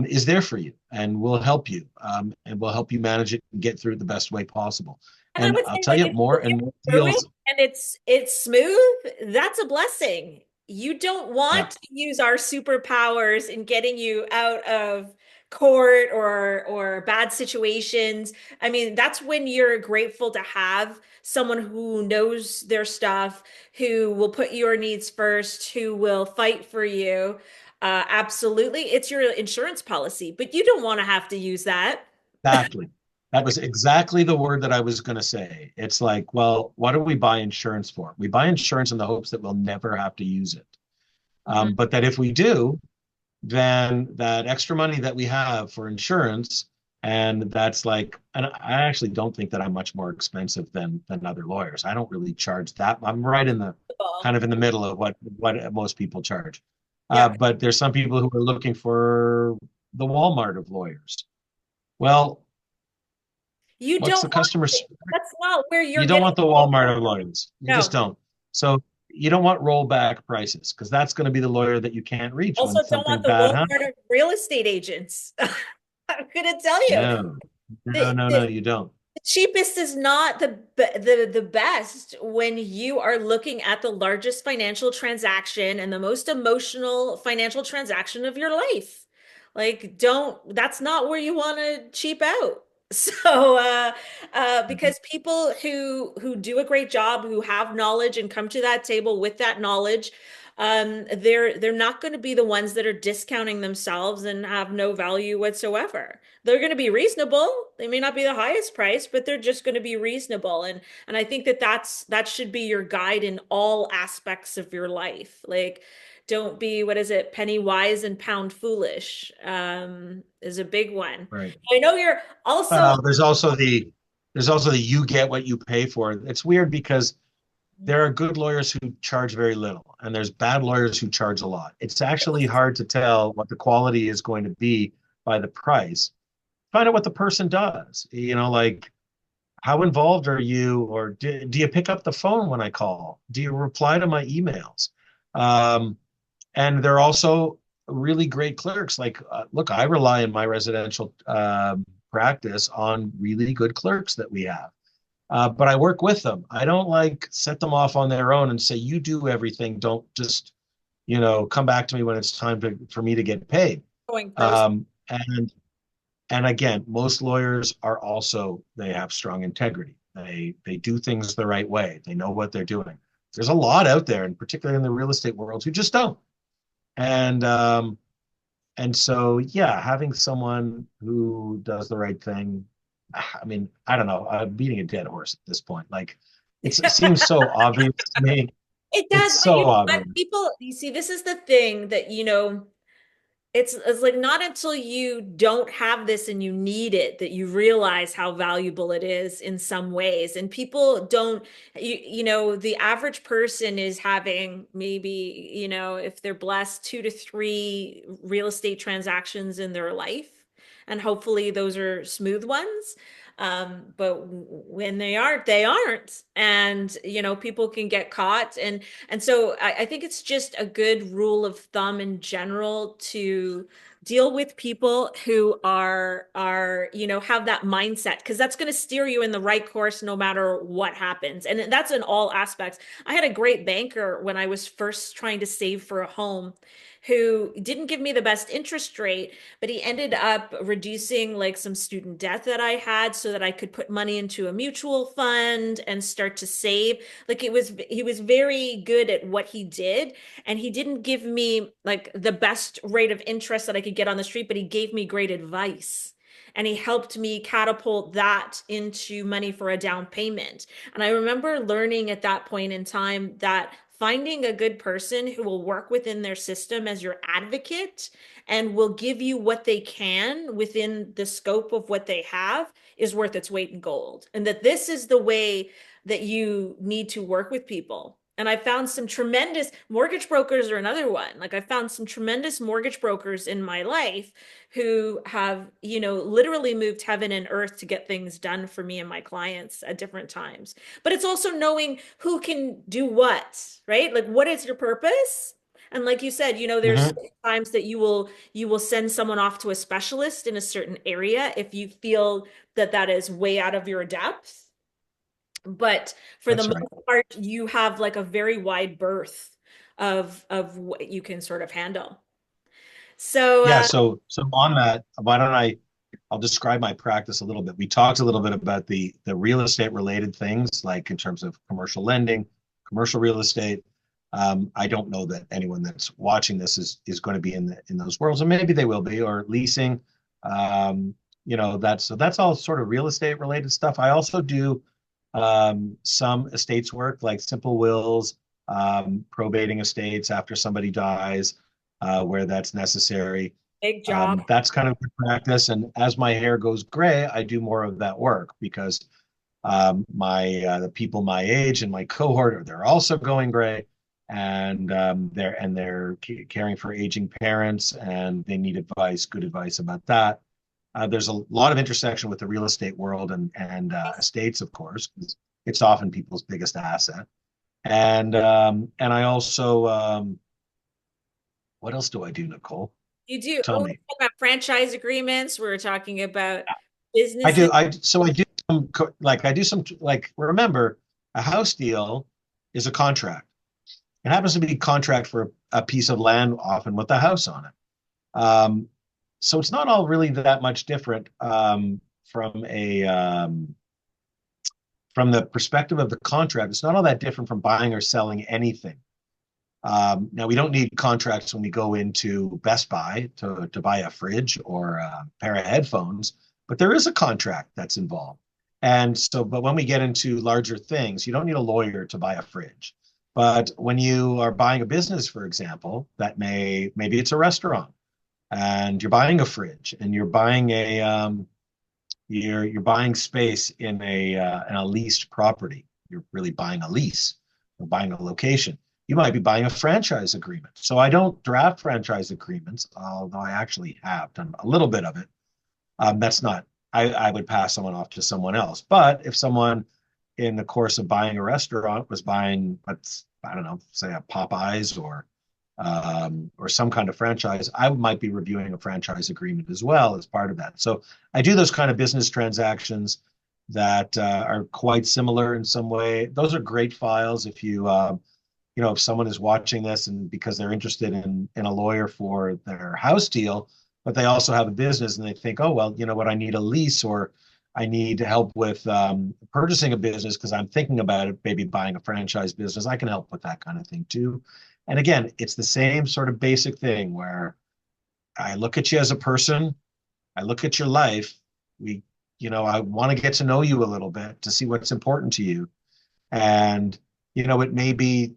is there for you and will help you, and will help you manage it and get through it the best way possible. and I And would I'll say, tell like, you, if you more and get more through it deals. and it's smooth, that's a blessing. You don't Yeah, want to use our superpowers in getting you out of court or bad situations. I mean, that's when you're grateful to have someone who knows their stuff, who will put your needs first, who will fight for you. Absolutely. It's your insurance policy, but you don't want to have to use that. exactly. That was exactly the word that I was going to say. It's like, well, what do we buy insurance for? We buy insurance in the hopes that we'll never have to use it. Mhm. But that if we do, then that extra money that we have for insurance, and that's like, and I actually don't think that I'm much more expensive than other lawyers. I don't really charge that. I'm right in the kind of in the middle of what most people charge. Yep. But there's some people who are looking for the Walmart of lawyers. Well, You what's don't the want customer? it. That's not where you're You don't getting want the paid. Walmart of lawyers. You just No. don't. So you don't want rollback prices because that's going to be the lawyer that you can't reach Also, when don't want something the bad happens. Walmart of real estate agents. I'm gonna tell you, No, no, the, no, no, the, you don't. the cheapest is not the best when you are looking at the largest financial transaction and the most emotional financial transaction of your life. Like, that's not where you want to cheap out. So, because people who do a great job, who have knowledge and come to that table with that knowledge, they're not going to be the ones that are discounting themselves and have no value whatsoever. They're going to be reasonable. They may not be the highest price, but they're just going to be reasonable. And I think that should be your guide in all aspects of your life. Like, don't be, what is it, penny wise and pound foolish, is a big one. Right. I know you're also There's also the you get what you pay for. It's weird because there are good lawyers who charge very little, and there's bad lawyers who charge a lot. It's actually hard to tell what the quality is going to be by the price. Find out what the person does. Like, how involved are you, or do you pick up the phone when I call? Do you reply to my emails? Um, and they're also really great clerks. Like, look, I rely in my residential practice on really good clerks that we have. But I work with them. I don't like set them off on their own and say, you do everything. Don't just, come back to me when it's time for me to get paid. going pros. And again, most lawyers are also, they have strong integrity. They do things the right way. They know what they're doing. There's a lot out there, and particularly in the real estate world, who just don't. And so yeah, having someone who does the right thing. I mean, I don't know. I'm beating a dead horse at this point. Like, it seems so obvious to me. It does, It's but so what obvious. people, you see, this is the thing that, it's like not until you don't have this and you need it that you realize how valuable it is in some ways. And people don't, the average person is having maybe, if they're blessed, 2 to 3 real estate transactions in their life. And hopefully those are smooth ones. But when they aren't, they aren't. And, people can get caught. And so I think it's just a good rule of thumb in general to deal with people who are have that mindset, because that's going to steer you in the right course no matter what happens. And that's in all aspects. I had a great banker when I was first trying to save for a home who didn't give me the best interest rate, but he ended up reducing like some student debt that I had so that I could put money into a mutual fund and start to save. Like he was very good at what he did, and he didn't give me like the best rate of interest that I could get on the street, but he gave me great advice. And he helped me catapult that into money for a down payment. And I remember learning at that point in time that finding a good person who will work within their system as your advocate and will give you what they can within the scope of what they have is worth its weight in gold. And that this is the way that you need to work with people. And I found some tremendous mortgage brokers are another one. Like I found some tremendous mortgage brokers in my life who have, literally moved heaven and earth to get things done for me and my clients at different times. But it's also knowing who can do what, right? Like what is your purpose? And like you said, there's Mhm. times that you will send someone off to a specialist in a certain area if you feel that that is way out of your depth. But for the That's most right. part, you have like a very wide berth of what you can sort of handle. So Yeah, so on that, why don't I'll describe my practice a little bit. We talked a little bit about the real estate related things, like in terms of commercial lending, commercial real estate. I don't know that anyone that's watching this is going to be in those worlds, and maybe they will be, or leasing. That's all sort of real estate related stuff. I also do some estates work, like simple wills, probating estates after somebody dies, where that's necessary. big job. That's kind of good practice. And as my hair goes gray, I do more of that work because my the people my age and my cohort they're also going gray, and they're caring for aging parents, and they need advice, good advice about that. There's a lot of intersection with the real estate world and estates, of course, because it's often people's biggest asset. And I also what else do I do, Nicole? You do. Tell Oh, we're me. talking about franchise agreements. We're talking about I businesses. do. I do some like I do some like remember a house deal is a contract. It happens to be a contract for a piece of land, often with a house on it. So it's not all really that much different from the perspective of the contract. It's not all that different from buying or selling anything. Now, we don't need contracts when we go into Best Buy to buy a fridge or a pair of headphones, but there is a contract that's involved. And so, but when we get into larger things, you don't need a lawyer to buy a fridge. But when you are buying a business, for example, maybe it's a restaurant, and you're buying a fridge, and you're buying space in a leased property. You're really buying a lease or buying a location. You might be buying a franchise agreement. So I don't draft franchise agreements, although I actually have done a little bit of it. That's not. I would pass someone off to someone else. But if someone in the course of buying a restaurant was buying, let's I don't know, say a Popeyes or some kind of franchise, I might be reviewing a franchise agreement as well as part of that. So I do those kind of business transactions that are quite similar in some way. Those are great files if if someone is watching this and because they're interested in a lawyer for their house deal, but they also have a business and they think, oh, well, you know what, I need a lease or I need help with purchasing a business because I'm thinking about it, maybe buying a franchise business. I can help with that kind of thing too. And again, it's the same sort of basic thing where I look at you as a person, I look at your life. I want to get to know you a little bit to see what's important to you. And, it may be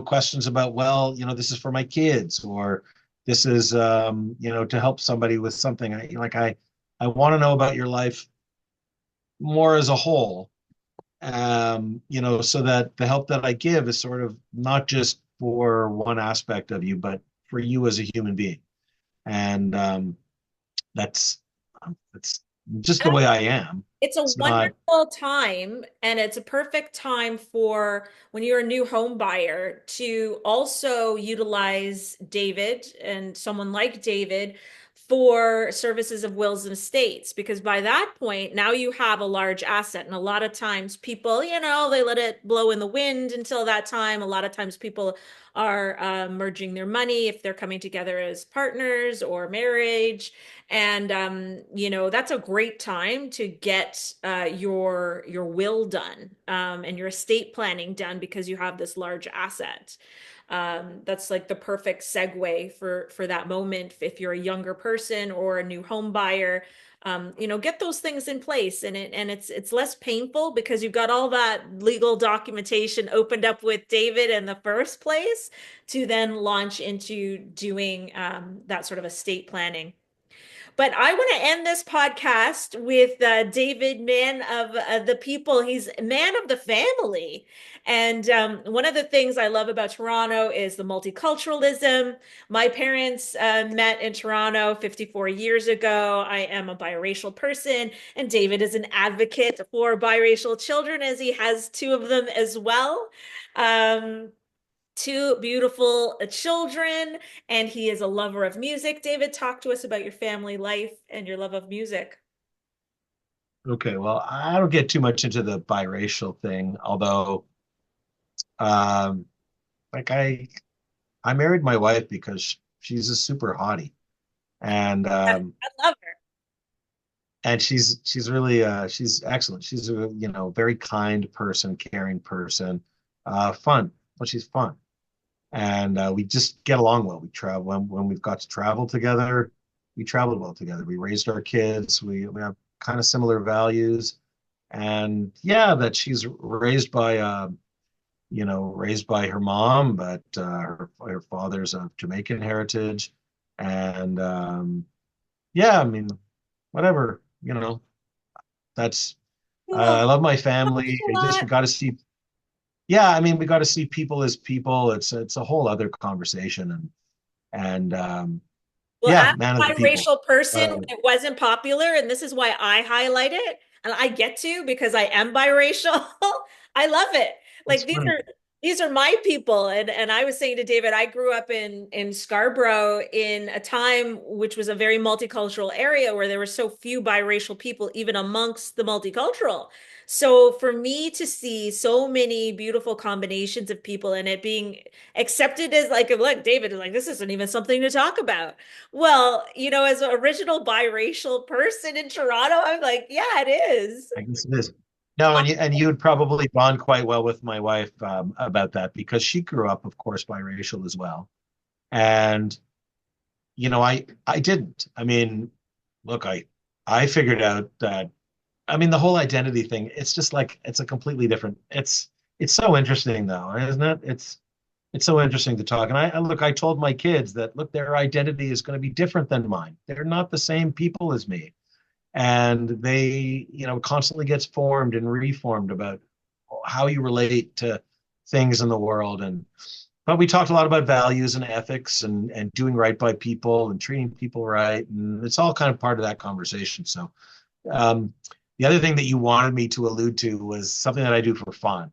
questions about, well, this is for my kids, or This is, to help somebody with something. I want to know about your life more as a whole, so that the help that I give is sort of not just for one aspect of you, but for you as a human being. And that's that's just the way I am. It's a It's not wonderful time, and it's a perfect time for when you're a new home buyer to also utilize David and someone like David for services of wills and estates, because by that point, now you have a large asset. And a lot of times people, they let it blow in the wind until that time. A lot of times people are merging their money if they're coming together as partners or marriage. And that's a great time to get your will done, and your estate planning done, because you have this large asset. That's like the perfect segue for that moment if you're a younger person or a new home buyer. Get those things in place, and it's less painful because you've got all that legal documentation opened up with David in the first place to then launch into doing that sort of estate planning. But I want to end this podcast with David, man of the people. He's man of the family. And one of the things I love about Toronto is the multiculturalism. My parents met in Toronto 54 years ago. I am a biracial person, and David is an advocate for biracial children, as he has two of them as well. Um, Two beautiful children, and he is a lover of music. David, talk to us about your family life and your love of music. okay. Well, I don't get too much into the biracial thing, although um, like I married my wife because she's a super hottie, and I love her. she's really she's excellent. She's a very kind person, caring person, fun. Well, she's fun, and we just get along well. We travel when we've got to travel together. We traveled well together. We raised our kids. We have kind of similar values, and yeah, that she's raised by her mom, but her father's of Jamaican heritage, and yeah, I mean, whatever, that's Cool. I love my Thanks family. a I just we lot. got to see, yeah, I mean, we got to see people as people. It's a whole other conversation, and Well, yeah, as man of a the people. biracial person, Um, it wasn't popular, and this is why I highlight it, and I get to because I am biracial. I love it. it's Like these funny. are these are my people, and I was saying to David, I grew up in Scarborough in a time which was a very multicultural area where there were so few biracial people, even amongst the multicultural. So for me to see so many beautiful combinations of people and it being accepted as like, look, David is like, this isn't even something to talk about. Well, as an original biracial person in Toronto, I'm like, yeah, it is. I guess it is. No, and you would probably bond quite well with my wife about that because she grew up, of course, biracial as well. And I didn't. I mean, look, I figured out that I mean the whole identity thing, it's just like it's a completely different it's so interesting though, isn't it? It's so interesting to talk. And I told my kids that look, their identity is going to be different than mine. They're not the same people as me. And they, constantly gets formed and reformed about how you relate to things in the world. And but we talked a lot about values and ethics and doing right by people and treating people right. And it's all kind of part of that conversation. So um, the other thing that you wanted me to allude to was something that I do for fun,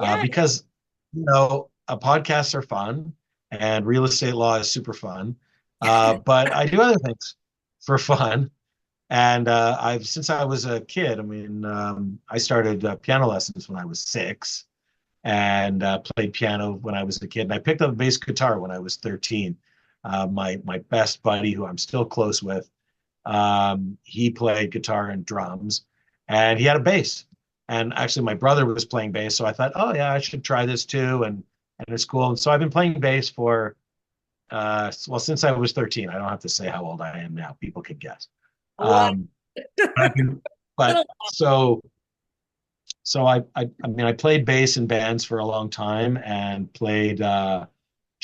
Yeah. because podcasts are fun and real estate law is super fun. But I do other things for fun. And I've since I was a kid. I mean, I started piano lessons when I was 6, and played piano when I was a kid. And I picked up a bass guitar when I was 13. My best buddy, who I'm still close with, he played guitar and drums, and he had a bass. And actually, my brother was playing bass, so I thought, oh yeah, I should try this too. And it's cool. And so I've been playing bass for well, since I was 13. I don't have to say how old I am now. People can guess. Wow. Um, but I've been, but Little, so I mean I played bass in bands for a long time and played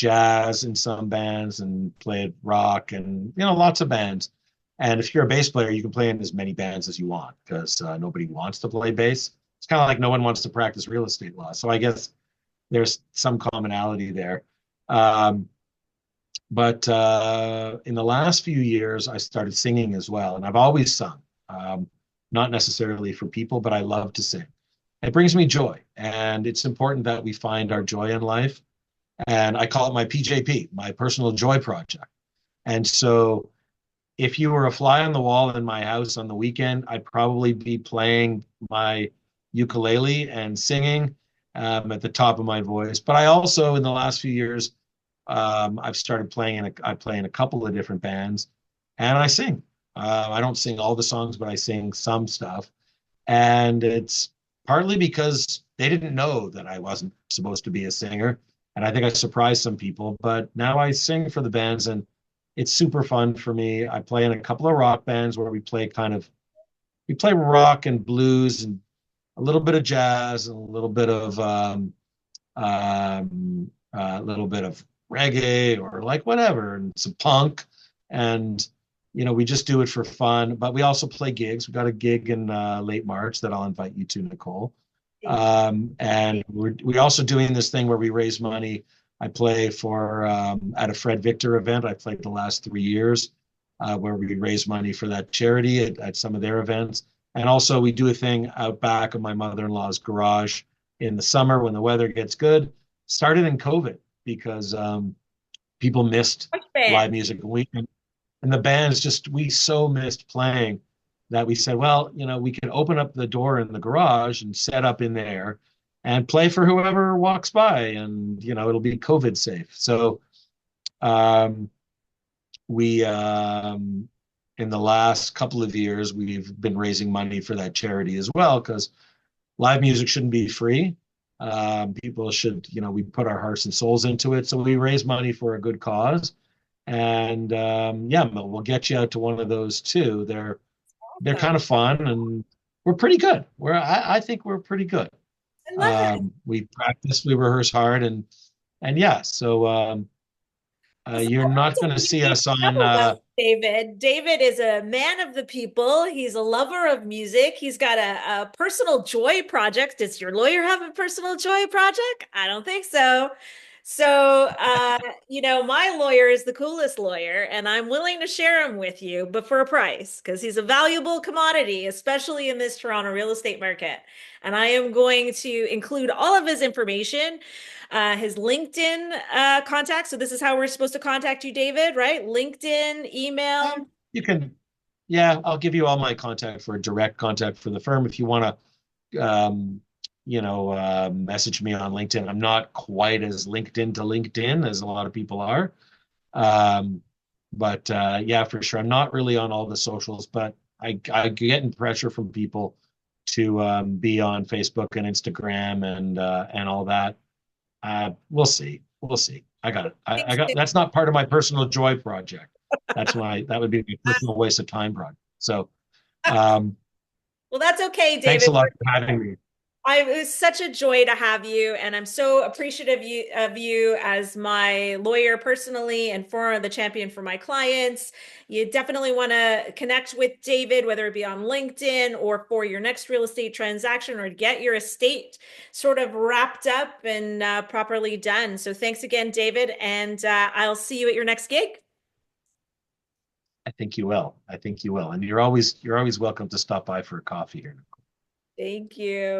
jazz in some bands and played rock and lots of bands. And if you're a bass player, you can play in as many bands as you want because nobody wants to play bass. It's kind of like no one wants to practice real estate law. So I guess there's some commonality there. Um, but in the last few years, I started singing as well, and I've always sung, not necessarily for people, but I love to sing. It brings me joy, and it's important that we find our joy in life. And I call it my PJP, my personal joy project. And so, if you were a fly on the wall in my house on the weekend, I'd probably be playing my ukulele and singing at the top of my voice. But I also, in the last few years, I've started playing I play in a couple of different bands, and I sing. I don't sing all the songs, but I sing some stuff, and it's partly because they didn't know that I wasn't supposed to be a singer, and I think I surprised some people. But now I sing for the bands, and it's super fun for me. I play in a couple of rock bands where we play rock and blues and a little bit of jazz and a little bit of reggae or like whatever, and some punk. And, we just do it for fun. But we also play gigs. We got a gig in late March that I'll invite you to, Nicole. And we also doing this thing where we raise money. I play for at a Fred Victor event. I played the last 3 years where we raise money for that charity at some of their events. And also we do a thing out back of my mother-in-law's garage in the summer when the weather gets good. Started in COVID because people missed Which live band? music. And the bands we so missed playing that we said, well, we can open up the door in the garage and set up in there and play for whoever walks by, and it'll be COVID safe. So um, we in the last couple of years we've been raising money for that charity as well because live music shouldn't be free. People should, we put our hearts and souls into it. So we raise money for a good cause. And yeah, we'll get you out to one of those too. They're Awesome. kind of fun and we're pretty good. I think we're pretty good. I love it. We practice, we rehearse hard, and yeah. So So you're not that's going what to you see need us to on. know about David. David is a man of the people. He's a lover of music. He's got a personal joy project. Does your lawyer have a personal joy project? I don't think so. So, my lawyer is the coolest lawyer, and I'm willing to share him with you, but for a price, because he's a valuable commodity, especially in this Toronto real estate market. And I am going to include all of his information, his LinkedIn contact. So this is how we're supposed to contact you, David, right? LinkedIn, email. You can, yeah, I'll give you all my contact for direct contact for the firm if you want to message me on LinkedIn. I'm not quite as LinkedIn to LinkedIn as a lot of people are. Um, but yeah, for sure. I'm not really on all the socials, but I get pressure from people to be on Facebook and Instagram and all that. We'll see. We'll see. I got it. I got that's not part of my personal joy project. That would be my personal waste of time project. So um, Well, that's okay, thanks David. a lot for having me. It was such a joy to have you, and I'm so appreciative of you as my lawyer personally and for the champion for my clients. You definitely want to connect with David, whether it be on LinkedIn or for your next real estate transaction or get your estate sort of wrapped up and properly done. So thanks again, David, and I'll see you at your next gig. I think you will. I think you will. And you're always welcome to stop by for a coffee here. Thank you.